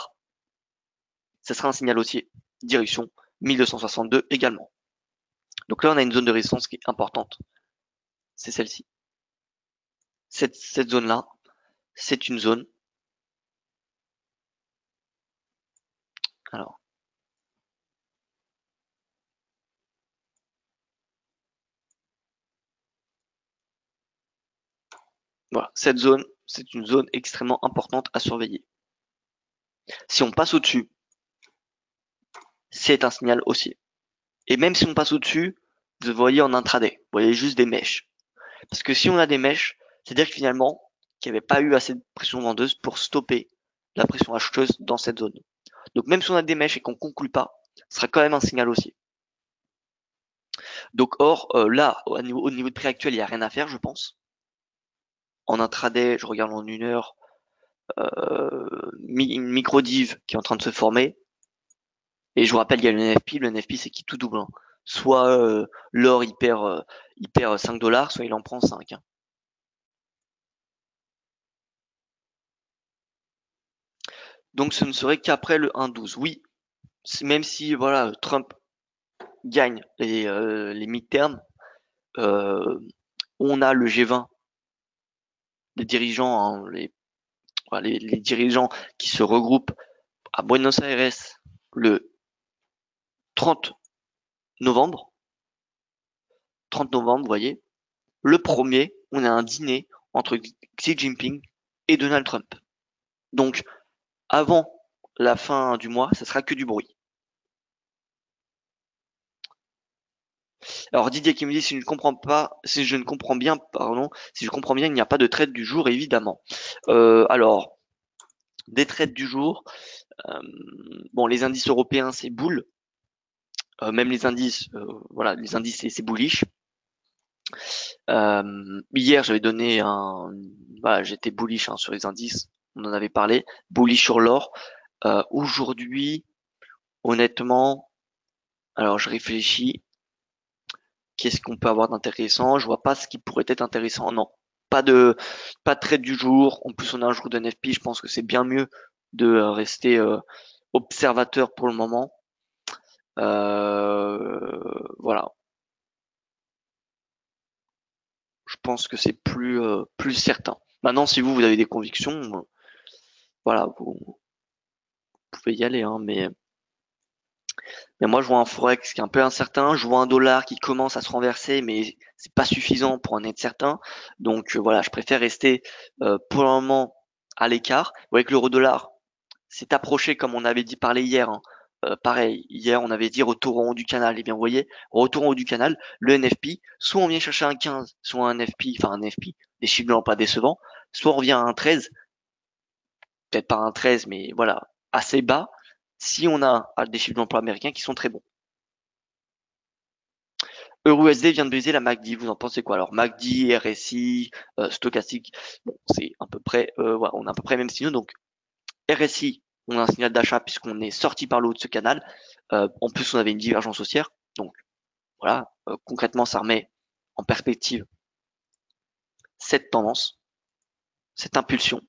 ça sera un signal haussier, direction 1262 également. Donc là, on a une zone de résistance qui est importante. C'est celle-ci. Cette zone-là, c'est une zone. Alors, voilà, cette zone, c'est une zone extrêmement importante à surveiller. Si on passe au-dessus, c'est un signal haussier. Et même si on passe au-dessus, vous voyez en intraday, vous voyez juste des mèches. Parce que si on a des mèches, c'est-à-dire que finalement, qu'il n'y avait pas eu assez de pression vendeuse pour stopper la pression acheteuse dans cette zone. Donc même si on a des mèches et qu'on conclut pas, ce sera quand même un signal haussier. Donc or, là, au niveau de prix actuel, il n'y a rien à faire, je pense. En intraday, je regarde en une heure, une micro-div qui est en train de se former. Et je vous rappelle, il y a le NFP. Le NFP, c'est qui tout double, hein. Soit l'or, il perd 5 $, soit il en prend 5. Hein. Donc ce ne serait qu'après le 1,12. Oui, même si voilà, Trump gagne les midterms, euh, on a le G20, les dirigeants, hein, les dirigeants qui se regroupent à Buenos Aires le 30 novembre. 30 novembre, vous voyez. Le premier, on a un dîner entre Xi Jinping et Donald Trump. Donc, avant la fin du mois, ça sera que du bruit. Alors Didier qui me dit si je ne comprends pas, si je ne comprends bien, pardon, si je comprends bien, il n'y a pas de trade du jour, évidemment. Alors, des trades du jour, bon, les indices européens, c'est bull. Même les indices, voilà, les indices, c'est bullish. Hier, j'avais donné voilà, j'étais bullish sur les indices, on en avait parlé, bullish sur l'or. Aujourd'hui, honnêtement, alors je réfléchis, qu'est-ce qu'on peut avoir d'intéressant? Je vois pas ce qui pourrait être intéressant. Non, pas de trade du jour. En plus, on a un jour de NFP. Je pense que c'est bien mieux de rester observateur pour le moment. Voilà. Je pense que c'est plus certain. Maintenant, si vous avez des convictions, voilà, vous pouvez y aller, hein, mais moi, je vois un forex qui est un peu incertain. Je vois un dollar qui commence à se renverser, mais c'est pas suffisant pour en être certain. Donc voilà, je préfère rester pour le moment à l'écart. Vous voyez que l'euro-dollar s'est approché comme on avait dit parler hier. Hein. Pareil, hier on avait dit retour en haut du canal. Et bien vous voyez, retour en haut du canal, le NFP, soit on vient chercher un 15, soit un FP, enfin un FP, des chiffres blancs pas décevants, soit on revient à un 13, peut-être pas un 13, mais voilà, assez bas, si on a des chiffres d'emploi américains qui sont très bons. EURUSD vient de briser la MACD, vous en pensez quoi? Alors MACD, RSI, stochastique, bon, c'est à peu près, voilà, on a à peu près les mêmes signaux. Donc RSI, on a un signal d'achat puisqu'on est sorti par le haut de ce canal. En plus, on avait une divergence haussière. Donc voilà, concrètement, ça remet en perspective cette tendance, cette impulsion.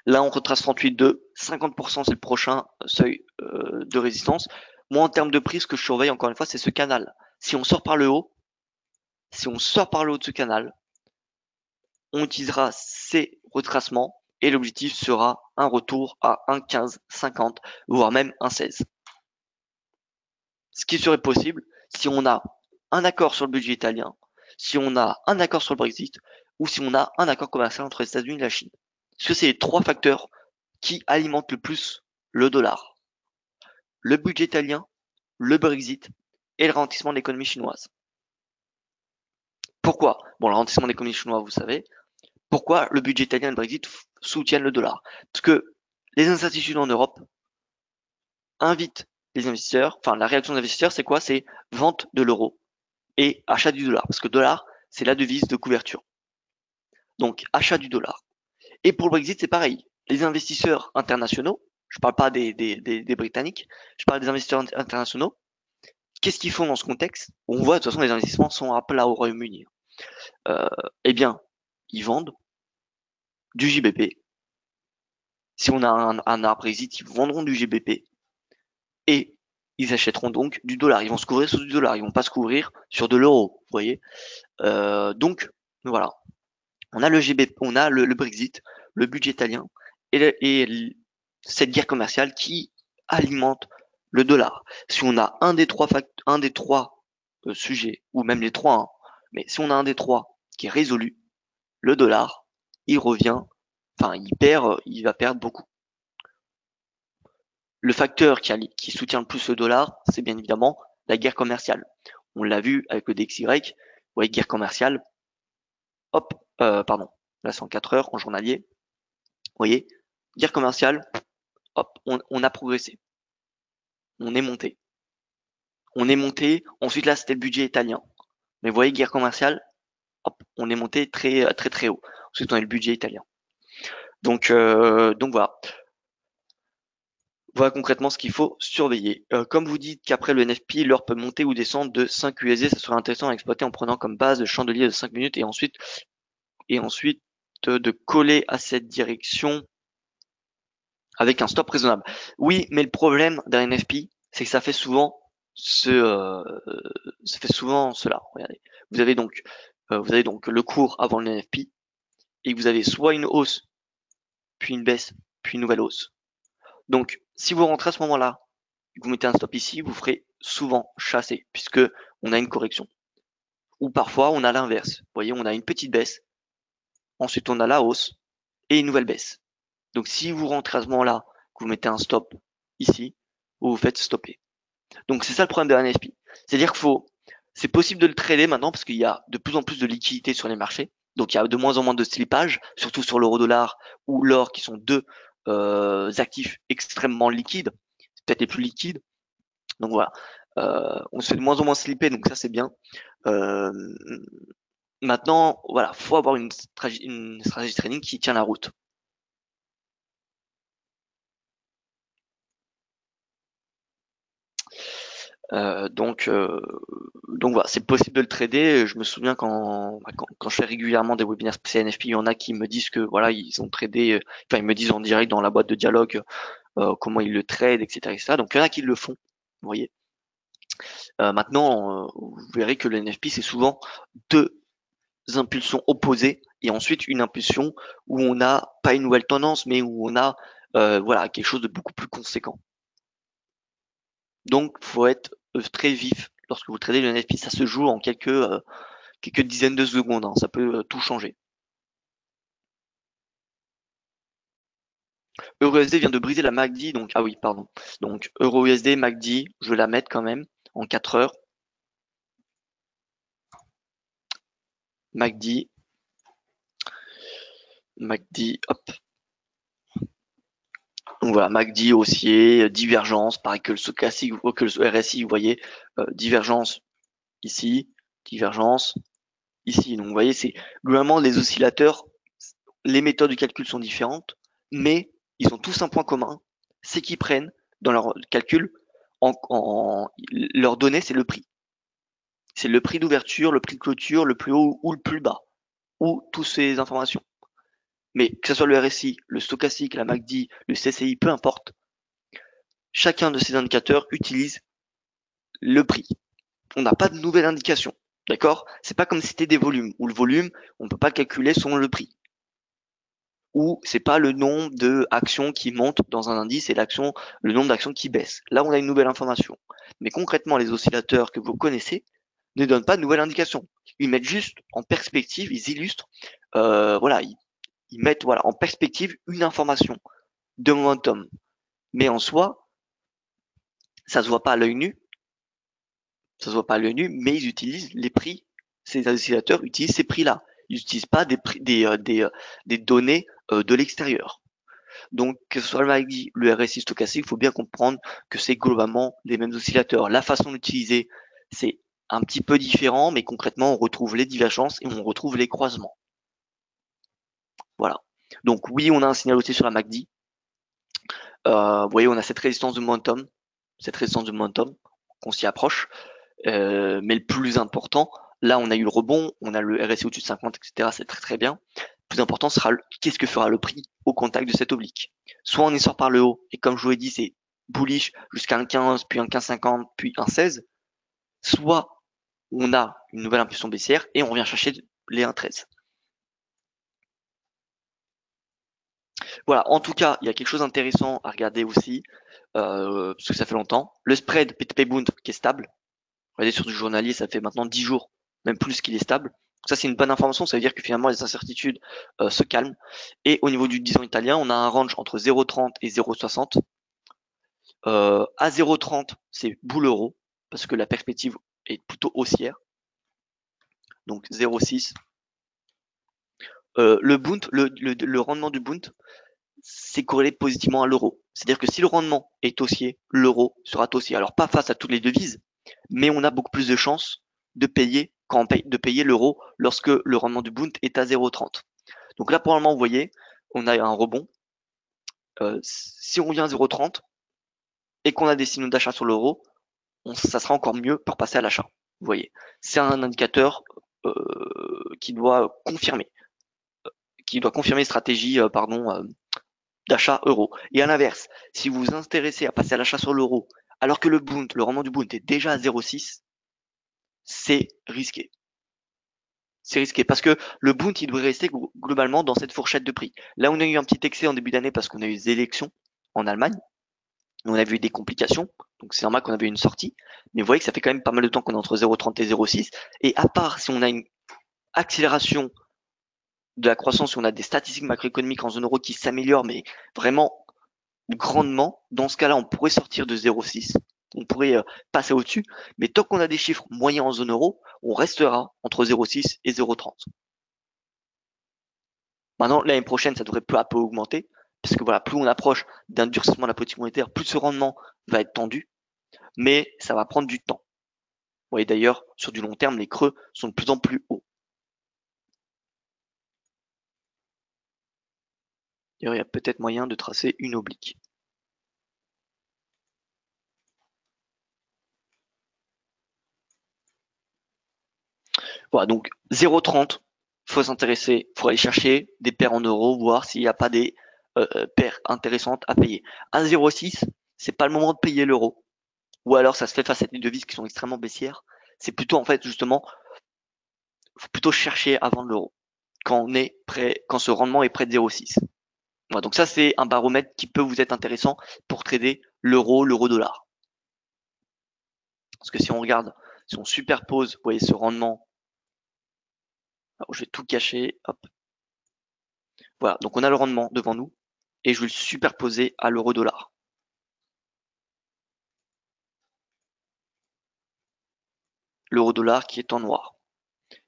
Là, on retrace 38,2, 50% c'est le prochain seuil de résistance. Moi, en termes de prix, ce que je surveille encore une fois, c'est ce canal. Si on sort par le haut, si on sort par le haut de ce canal, on utilisera ces retracements et l'objectif sera un retour à 1,1550, voire même 1,16. Ce qui serait possible si on a un accord sur le budget italien, si on a un accord sur le Brexit, ou si on a un accord commercial entre les États-Unis et la Chine. Parce que c'est les trois facteurs qui alimentent le plus le dollar. Le budget italien, le Brexit et le ralentissement de l'économie chinoise. Pourquoi? Bon, le ralentissement de l'économie chinoise, vous savez. Pourquoi le budget italien et le Brexit soutiennent le dollar? Parce que les incertitudes en Europe invitent les investisseurs, enfin la réaction des investisseurs, c'est quoi? C'est vente de l'euro et achat du dollar. Parce que le dollar, c'est la devise de couverture. Donc achat du dollar. Et pour le Brexit, c'est pareil. Les investisseurs internationaux, je ne parle pas des Britanniques, je parle des investisseurs internationaux. Qu'est-ce qu'ils font dans ce contexte? On voit de toute façon les investissements sont à plat au Royaume-Uni. Eh bien, ils vendent du JBP. Si on a un Brexit, ils vendront du GBP et ils achèteront donc du dollar. Ils vont se couvrir sur du dollar, ils vont pas se couvrir sur de l'euro, vous voyez. Donc voilà, on a le GBP, on a le Brexit, le budget italien et cette guerre commerciale qui alimente le dollar. Si on a un des trois sujets ou même les trois, hein, mais si on a un des trois qui est résolu, le dollar, il revient, enfin il va perdre beaucoup. Le facteur qui soutient le plus le dollar, c'est bien évidemment la guerre commerciale. On l'a vu avec le DXY, vous voyez, guerre commerciale, hop, pardon, là c'est en 4 heures, en journalier, vous voyez, guerre commerciale, hop, on a progressé, on est monté. On est monté, ensuite là c'était le budget italien. Mais vous voyez, guerre commerciale, hop, on est monté très très très haut. Ensuite on a le budget italien. Donc voilà. Voilà concrètement ce qu'il faut surveiller. Comme vous dites qu'après le NFP, l'heure peut monter ou descendre de 5 USD, ça serait intéressant à exploiter en prenant comme base le chandelier de 5 minutes et ensuite de coller à cette direction avec un stop raisonnable. Oui, mais le problème d'un NFP, c'est que ça fait souvent cela. Regardez. Vous avez donc le cours avant le NFP et vous avez soit une hausse, puis une baisse, puis une nouvelle hausse. Donc, si vous rentrez à ce moment-là, vous mettez un stop ici, vous ferez souvent chasser puisque on a une correction. Ou parfois on a l'inverse. Vous voyez, on a une petite baisse, ensuite on a la hausse et une nouvelle baisse. Donc si vous rentrez à ce moment-là, que vous mettez un stop ici, vous vous faites stopper. Donc c'est ça le problème de NFP. C'est-à-dire c'est possible de le trader maintenant parce qu'il y a de plus en plus de liquidité sur les marchés. Donc il y a de moins en moins de slippage, surtout sur l'euro-dollar ou l'or qui sont deux actifs extrêmement liquides, peut-être les plus liquides. Donc voilà, on se fait de moins en moins slipper, donc ça c'est bien. Euh, Maintenant, voilà, faut avoir une stratégie de trading qui tient la route. Donc voilà, c'est possible de le trader. Je me souviens quand je fais régulièrement des webinaires spéciaux NFP, il y en a qui me disent que voilà, ils ont tradé, enfin ils me disent en direct dans la boîte de dialogue comment ils le tradent, etc., etc. Donc il y en a qui le font, vous voyez. Maintenant, vous verrez que le NFP c'est souvent deux impulsions opposées et ensuite une impulsion où on n'a pas une nouvelle tendance, mais où on a voilà quelque chose de beaucoup plus conséquent. Donc, faut être très vif lorsque vous tradez le NFP. Ça se joue en quelques dizaines de secondes, hein. Ça peut tout changer. EURUSD vient de briser la MACD, donc ah oui, pardon. Donc EURUSD, MACD, je vais la mettre quand même en 4 heures. MACD, hop. Donc voilà, MACD haussier, divergence, pareil que le stochastique, que le RSI, vous voyez, divergence ici, divergence ici. Donc vous voyez, c'est globalement les oscillateurs, les méthodes de calcul sont différentes, mais ils ont tous un point commun, c'est qu'ils prennent dans leur calcul leur donnée, c'est le prix. C'est le prix d'ouverture, le prix de clôture, le plus haut ou le plus bas, ou toutes ces informations. Mais que ce soit le RSI, le stochastique, la MACD, le CCI, peu importe, chacun de ces indicateurs utilise le prix. On n'a pas de nouvelle indication. D'accord? C'est pas comme si c'était des volumes, où le volume, on peut pas le calculer selon le prix. Ou c'est pas le nombre de actions qui montent dans un indice et le nombre d'actions qui baissent. Là, on a une nouvelle information. Mais concrètement, les oscillateurs que vous connaissez ne donnent pas de nouvelle indication. Ils mettent juste en perspective, ils illustrent, voilà, ils mettent voilà en perspective une information de momentum. Mais en soi, ça se voit pas à l'œil nu, ça se voit pas à l'œil nu, mais ils utilisent les prix. Ces oscillateurs utilisent ces prix-là. Ils n'utilisent pas des prix, des données de l'extérieur. Donc, que ce soit le MACD, le RSI stochastique, il faut bien comprendre que c'est globalement les mêmes oscillateurs. La façon d'utiliser, c'est un petit peu différent, mais concrètement, on retrouve les divergences et on retrouve les croisements. Voilà. Donc oui, on a un signal haussier sur la MACD. Vous voyez, on a cette résistance de momentum, qu'on s'y approche. Mais le plus important, là, on a eu le rebond, on a le RSI au-dessus de 50, etc. C'est très très bien. Le plus important sera qu'est-ce que fera le prix au contact de cette oblique. Soit on y sort par le haut, et comme je vous l'ai dit, c'est bullish jusqu'à un 15, puis un 15,50, puis un 16. Soit on a une nouvelle impulsion baissière et on revient chercher les 1,13. Voilà, en tout cas, il y a quelque chose d'intéressant à regarder aussi, parce que ça fait longtemps. Le spread PTP-Bund qui est stable. Regardez sur du journalier, ça fait maintenant 10 jours, même plus qu'il est stable. Ça, c'est une bonne information, ça veut dire que finalement les incertitudes se calment. Et au niveau du 10 ans italien, on a un range entre 0,30 et 0,60. À 0,30, c'est boule euro, parce que la perspective est plutôt haussière. Donc 0,6. Le Bund, le rendement du Bund, c'est corrélé positivement à l'euro. C'est-à-dire que si le rendement est haussier, l'euro sera haussier. Alors pas face à toutes les devises, mais on a beaucoup plus de chances de payer l'euro lorsque le rendement du Bund est à 0,30. Donc là pour le moment, vous voyez, on a un rebond. Si on vient à 0,30 et qu'on a des signaux d'achat sur l'euro, ça sera encore mieux pour passer à l'achat. Vous voyez, c'est un indicateur qui doit confirmer une stratégie d'achat euro. Et à l'inverse, si vous vous intéressez à passer à l'achat sur l'euro, alors que le rendement du Bund est déjà à 0,6, c'est risqué. C'est risqué parce que le Bund, il devrait rester globalement dans cette fourchette de prix. Là, on a eu un petit excès en début d'année parce qu'on a eu des élections en Allemagne. On a vu des complications, donc c'est normal qu'on avait une sortie. Mais vous voyez que ça fait quand même pas mal de temps qu'on est entre 0,30 et 0,6. Et à part si on a une accélération de la croissance, si on a des statistiques macroéconomiques en zone euro qui s'améliorent, mais vraiment grandement, dans ce cas-là, on pourrait sortir de 0,6, on pourrait passer au-dessus, mais tant qu'on a des chiffres moyens en zone euro, on restera entre 0,6 et 0,30. Maintenant, l'année prochaine, ça devrait peu à peu augmenter, parce que voilà, plus on approche d'un durcissement de la politique monétaire, plus ce rendement va être tendu, mais ça va prendre du temps. Vous voyez d'ailleurs, sur du long terme, les creux sont de plus en plus hauts. D'ailleurs, il y a peut-être moyen de tracer une oblique. Voilà, donc 0,30, faut s'intéresser, faut aller chercher des paires en euros, voir s'il n'y a pas des paires intéressantes à payer. 1,06, c'est pas le moment de payer l'euro. Ou alors ça se fait face à des devises qui sont extrêmement baissières. C'est plutôt en fait justement, faut plutôt chercher à vendre l'euro quand ce rendement est près de 0,6. Voilà, donc ça c'est un baromètre qui peut vous être intéressant pour trader l'euro-dollar. Parce que si on regarde, si on superpose, vous voyez ce rendement. Alors, je vais tout cacher, hop. Voilà, donc on a le rendement devant nous et je vais le superposer à l'euro-dollar. L'euro-dollar qui est en noir.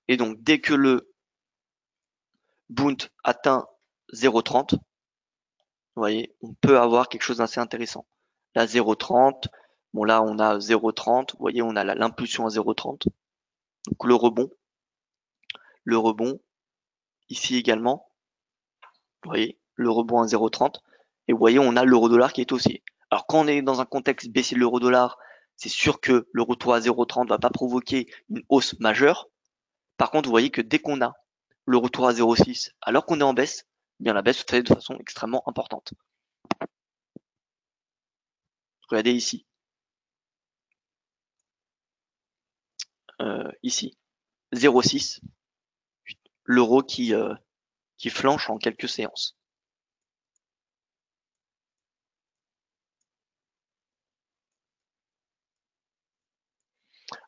Et donc dès que le Bund atteint 0,30, vous voyez, on peut avoir quelque chose d'assez intéressant. Là 0,30, bon là on a 0,30, vous voyez on a l'impulsion à 0,30. Donc le rebond, ici également, vous voyez, le rebond à 0,30. Et vous voyez, on a l'euro-dollar qui est haussier. Alors quand on est dans un contexte baissier de l'euro-dollar, c'est sûr que le retour à 0,30 ne va pas provoquer une hausse majeure. Par contre, vous voyez que dès qu'on a le retour à 0,6, alors qu'on est en baisse, eh bien la baisse se fait de façon extrêmement importante. Regardez ici. ici, 0,6, l'euro qui flanche en quelques séances.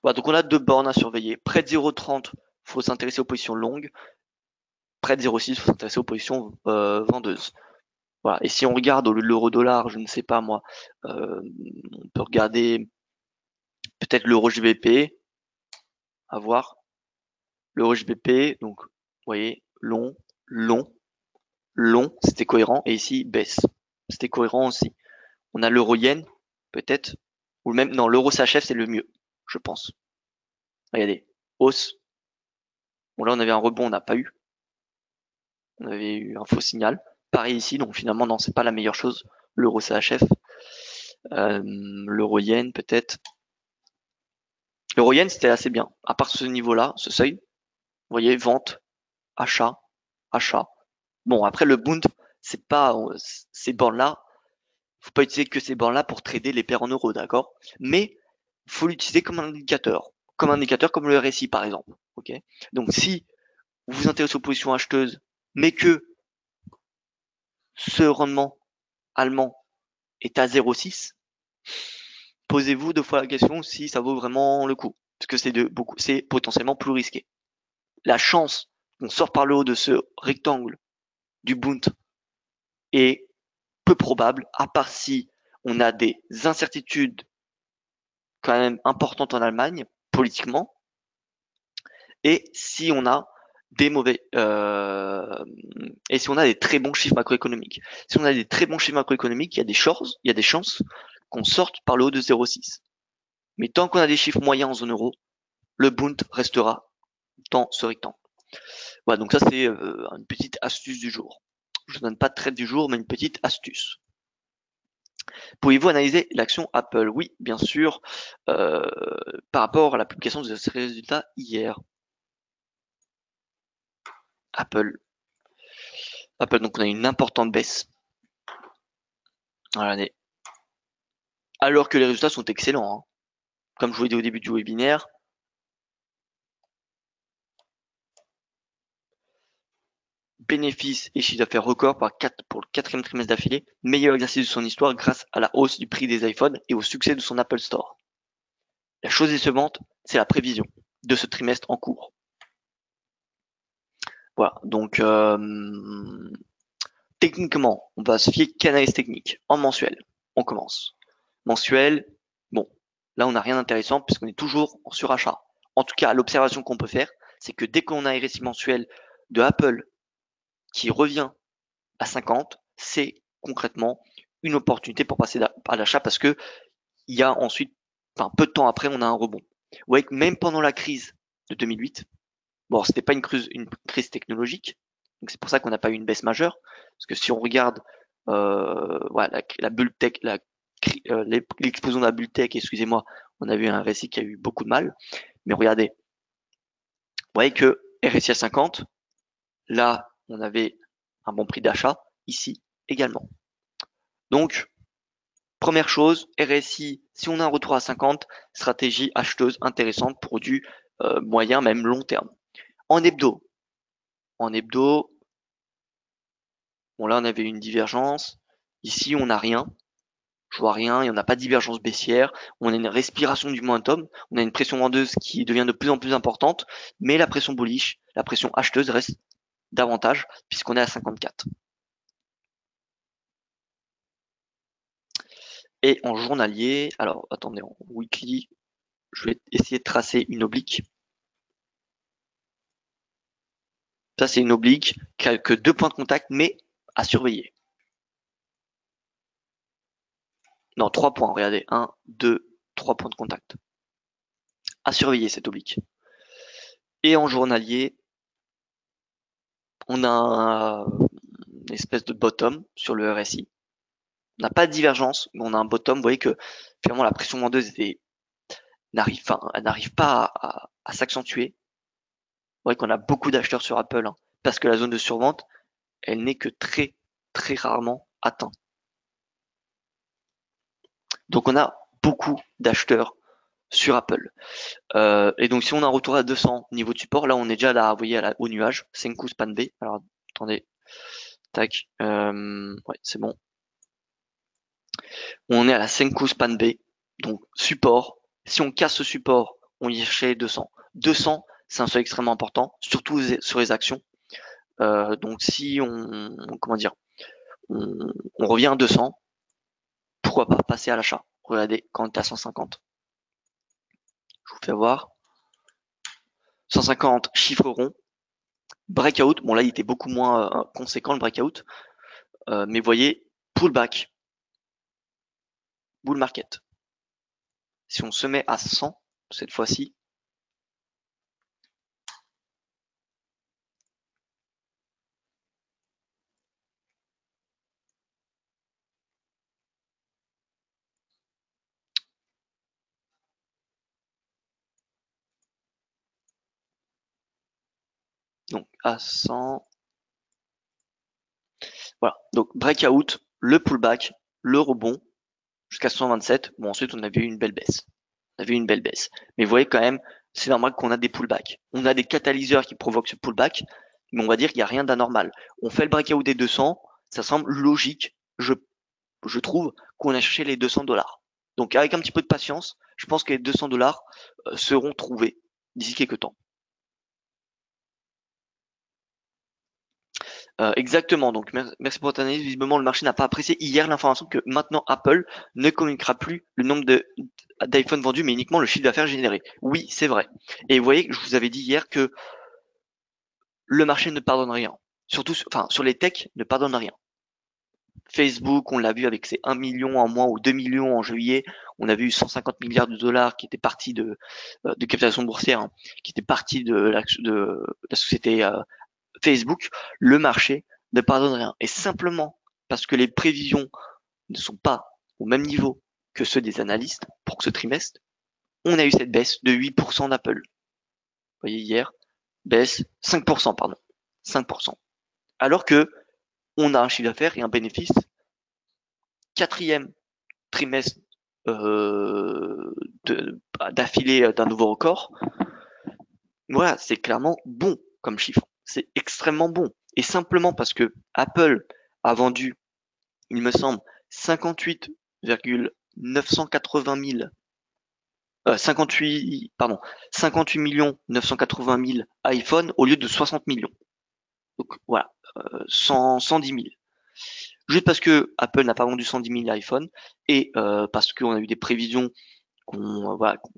Voilà, donc on a deux bornes à surveiller. Près de 0,30, faut s'intéresser aux positions longues. Près de 0,6, faut s'intéresser aux positions vendeuses. Voilà. Et si on regarde au lieu de l'euro-dollar, je ne sais pas moi, on peut regarder peut-être l'euro GBP, à voir. L'euro GBP, donc, vous voyez, long, long, long, c'était cohérent. Et ici, baisse. C'était cohérent aussi. On a l'euro yen, peut-être. Ou même, non, l'euro CHF, c'est le mieux, je pense. Regardez. Hausse. Bon, là, on avait un rebond, on n'a pas eu. On avait eu un faux signal. Pareil ici, donc finalement, non, c'est pas la meilleure chose. L'euro CHF. L'euro yen, peut-être. L'euro yen, c'était assez bien. À part ce niveau-là, ce seuil. Vous voyez, vente, achat, achat. Bon, après, le Bund, c'est pas, ces bornes-là, faut pas utiliser que ces bornes-là pour trader les paires en euros, d'accord? Mais, faut l'utiliser comme un indicateur. Comme un indicateur comme le RSI, par exemple. Ok? Donc, si vous vous intéressez aux positions acheteuses, mais que ce rendement allemand est à 0,6, posez-vous deux fois la question si ça vaut vraiment le coup. Parce que c'est potentiellement plus risqué. La chance qu'on sort par le haut de ce rectangle du Bund est peu probable, à part si on a des incertitudes quand même importantes en Allemagne, politiquement, et si on a des mauvais et si on a des très bons chiffres macroéconomiques. Si on a des très bons chiffres macroéconomiques, il y a des chances qu'on sorte par le haut de 0,6. Mais tant qu'on a des chiffres moyens en zone euro, le Bund restera dans ce rectangle. Voilà, donc ça c'est une petite astuce du jour. Je ne donne pas de trade du jour, mais une petite astuce. Pouvez-vous analyser l'action Apple? Oui, bien sûr, par rapport à la publication de ses résultats hier. Apple. Apple, donc on a une importante baisse. Regardez. Alors que les résultats sont excellents, hein. Comme je vous l'ai dit au début du webinaire. Bénéfices et chiffre d'affaires record pour le quatrième trimestre d'affilée. Meilleur exercice de son histoire grâce à la hausse du prix des iPhones et au succès de son Apple Store. La chose décevante, c'est la prévision de ce trimestre en cours. Voilà, donc techniquement, on va se fier qu'analyse technique en mensuel. On commence. Mensuel, bon, là on n'a rien d'intéressant puisqu'on est toujours en surachat. En tout cas, l'observation qu'on peut faire, c'est que dès qu'on a un récit mensuel de Apple qui revient à 50, c'est concrètement une opportunité pour passer à l'achat parce que il y a ensuite, enfin peu de temps après, on a un rebond. Vous voyez que même pendant la crise de 2008, bon, c'était pas une crise technologique, donc c'est pour ça qu'on n'a pas eu une baisse majeure, parce que si on regarde voilà, la bulle tech, l'explosion de la bulle tech, excusez-moi, on a vu un RSI qui a eu beaucoup de mal, mais regardez, vous voyez que RSI à 50, là, on avait un bon prix d'achat, ici également. Donc, première chose, RSI, si on a un retour à 50, stratégie acheteuse intéressante pour du moyen, même long terme. En hebdo, bon là on avait une divergence. Ici on n'a rien. Je vois rien, il n'y en a pas de divergence baissière. On a une respiration du momentum. On a une pression vendeuse qui devient de plus en plus importante. Mais la pression bullish, la pression acheteuse reste davantage puisqu'on est à 54. Et en journalier, alors attendez, en weekly, je vais essayer de tracer une oblique. Ça c'est une oblique qui a que 2 points de contact mais à surveiller. Non, 3 points, regardez. 1, 2, 3 points de contact. À surveiller cette oblique. Et en journalier, on a une espèce de bottom sur le RSI. On n'a pas de divergence, mais on a un bottom. Vous voyez que finalement la pression vendeuse n'arrive pas à s'accentuer. Vous voyez qu'on a beaucoup d'acheteurs sur Apple, hein, parce que la zone de survente, elle n'est que très très rarement atteinte. Donc on a beaucoup d'acheteurs sur Apple. Et donc si on a un retour à 200 niveau de support, là on est déjà là, vous voyez, au nuage, Senkou Span B. Alors attendez, tac, ouais, c'est bon. On est à la Senkou Span B, donc support. Si on casse ce support, on y cherche 200. 200, c'est un seuil extrêmement important, surtout sur les actions. Donc si comment dire, on revient à 200, pourquoi pas passer à l'achat. Regardez, quand on est à 150. Je vous fais voir. 150 chiffres ronds. Breakout, bon là il était beaucoup moins conséquent le breakout, mais vous voyez, pullback, bull market. Si on se met à 100 cette fois-ci, donc à 100, voilà, donc breakout, le pullback, le rebond jusqu'à 127. Bon ensuite on avait eu une belle baisse. Mais vous voyez quand même, c'est normal qu'on a des pullbacks. On a des catalyseurs qui provoquent ce pullback, mais on va dire qu'il n'y a rien d'anormal. On fait le breakout des 200, ça semble logique, je trouve, qu'on a cherché les 200 $. Donc avec un petit peu de patience, je pense que les 200 $ seront trouvés d'ici quelques temps. Exactement, donc merci pour votre analyse. Visiblement, le marché n'a pas apprécié hier l'information que maintenant Apple ne communiquera plus le nombre d'iPhone vendus, mais uniquement le chiffre d'affaires généré. Oui, c'est vrai. Et vous voyez que je vous avais dit hier que le marché ne pardonne rien. Surtout, enfin, sur les techs, ne pardonne rien. Facebook, on l'a vu avec ses 1 million en moins ou 2 millions en juillet. On a vu 150 milliards de dollars qui étaient partis de capitalisation boursière, hein, qui étaient partis de la société Facebook. Le marché ne pardonne rien. Et simplement parce que les prévisions ne sont pas au même niveau que ceux des analystes pour ce trimestre, on a eu cette baisse de 8% d'Apple. Vous voyez hier, baisse 5%, pardon. 5%. Alors que on a un chiffre d'affaires et un bénéfice quatrième trimestre d'affilée d'un nouveau record. Voilà, c'est clairement bon comme chiffre. C'est extrêmement bon. Et simplement parce que Apple a vendu, il me semble, 58,980 000 58 980 000 iPhone au lieu de 60 millions. Donc voilà, 110 000. Juste parce que Apple n'a pas vendu 110 000 iPhone et parce qu'on a eu des prévisions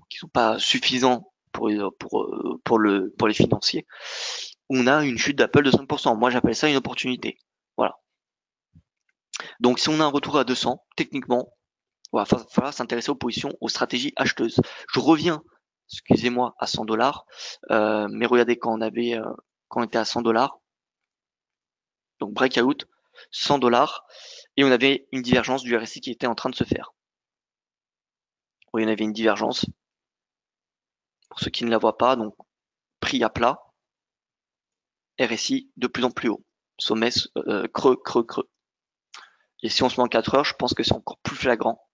qui sont pas suffisants pour les financiers, on a une chute d'Apple de 5%. Moi, j'appelle ça une opportunité. Voilà. Donc, si on a un retour à 200, techniquement, il va falloir s'intéresser aux positions, aux stratégies acheteuses. Je reviens, excusez-moi, à 100 $. Mais regardez quand on était à 100 $, donc breakout, 100 $, et on avait une divergence du RSI qui était en train de se faire. Oui, on avait une divergence. Pour ceux qui ne la voient pas, donc prix à plat, RSI de plus en plus haut, sommet creux, creux, creux. Et si on se met en 4 heures, je pense que c'est encore plus flagrant.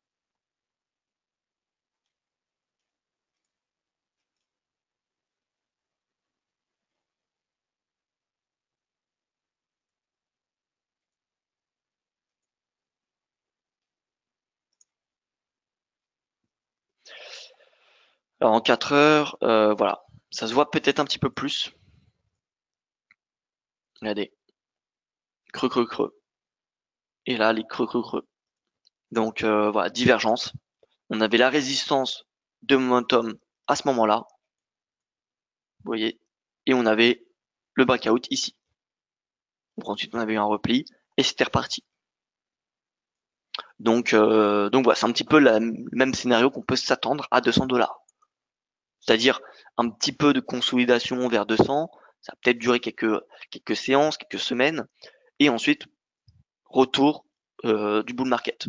Alors en 4 heures, voilà, ça se voit peut-être un petit peu plus. Regardez, creux, creux, creux. Et là, les creux, creux, creux. Donc voilà, divergence. On avait la résistance de momentum à ce moment-là. Vous voyez. Et on avait le breakout ici. Donc ensuite, on avait eu un repli et c'était reparti. Donc voilà, c'est un petit peu le même scénario qu'on peut s'attendre à 200 $. C'est-à-dire un petit peu de consolidation vers 200. Ça va peut-être durer quelques séances, quelques semaines. Et ensuite, retour du bull market.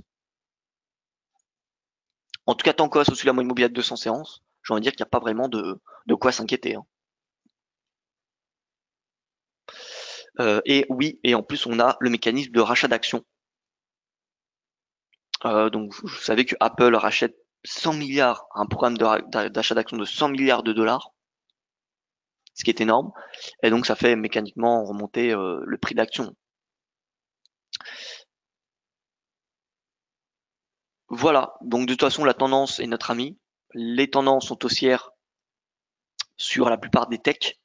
En tout cas, tant qu'on reste au-dessus de la moyenne mobile de 200 séances, j'ai envie de dire qu'il n'y a pas vraiment de quoi s'inquiéter. Hein. Et oui, et en plus, on a le mécanisme de rachat d'actions. Donc, vous savez que Apple rachète 100 milliards, un programme d'achat d'actions de 100 milliards de dollars, ce qui est énorme. Et donc ça fait mécaniquement remonter le prix d'action. Voilà, donc de toute façon la tendance est notre amie. Les tendances sont haussières sur la plupart des techs.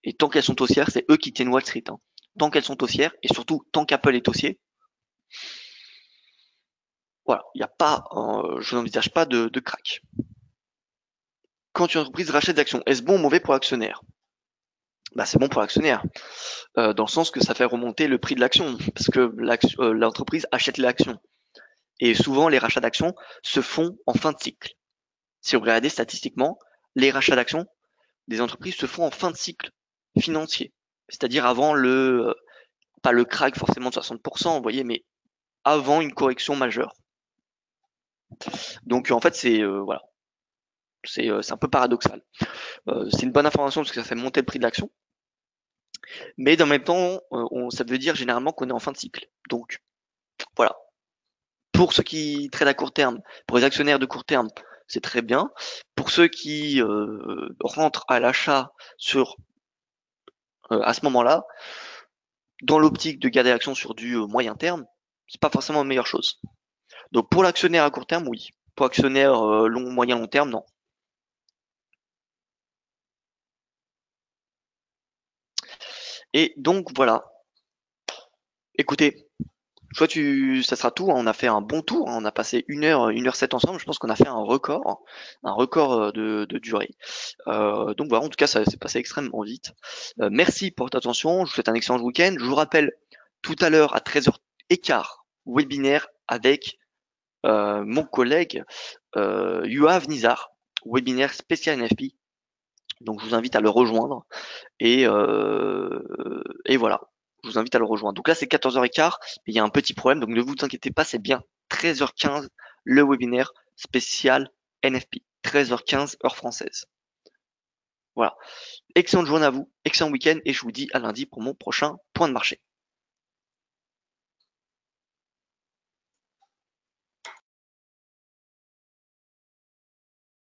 Et tant qu'elles sont haussières, c'est eux qui tiennent Wall Street. Hein. Tant qu'elles sont haussières, et surtout tant qu'Apple est haussier, voilà, il n'y a pas, je n'envisage pas de crack. Quand une entreprise rachète des actions, est-ce bon ou mauvais pour l'actionnaire? Bah, c'est bon pour l'actionnaire, dans le sens que ça fait remonter le prix de l'action, parce que l'entreprise achète l'action. Et souvent, les rachats d'actions se font en fin de cycle. Si vous regardez statistiquement, les rachats d'actions des entreprises se font en fin de cycle financier, c'est-à-dire avant pas le crack forcément de 60%, vous voyez, mais avant une correction majeure. Donc en fait, voilà, c'est un peu paradoxal. C'est une bonne information parce que ça fait monter le prix de l'action, mais dans le même temps, ça veut dire généralement qu'on est en fin de cycle. Donc voilà. Pour ceux qui tradent à court terme, pour les actionnaires de court terme, c'est très bien. Pour ceux qui rentrent à l'achat à ce moment-là, dans l'optique de garder l'action sur du moyen terme, c'est pas forcément la meilleure chose. Donc pour l'actionnaire à court terme, oui. Pour l'actionnaire moyen long terme, non. Et donc voilà. Écoutez, ça sera tout. Hein. On a fait un bon tour. Hein. On a passé 1h07 ensemble. Je pense qu'on a fait un record de durée. Donc voilà, en tout cas, ça s'est passé extrêmement vite. Merci pour votre attention. Je vous souhaite un excellent week-end. Je vous rappelle tout à l'heure à 13h15, webinaire avec mon collègue Yoav Nizar, webinaire spécial NFP. Donc je vous invite à le rejoindre et voilà. Je vous invite à le rejoindre. Donc là c'est 14h15, mais il y a un petit problème, donc ne vous inquiétez pas, c'est bien 13h15 le webinaire spécial NFP. 13h15 heure française. Voilà. Excellente journée à vous, excellent week-end et je vous dis à lundi pour mon prochain point de marché.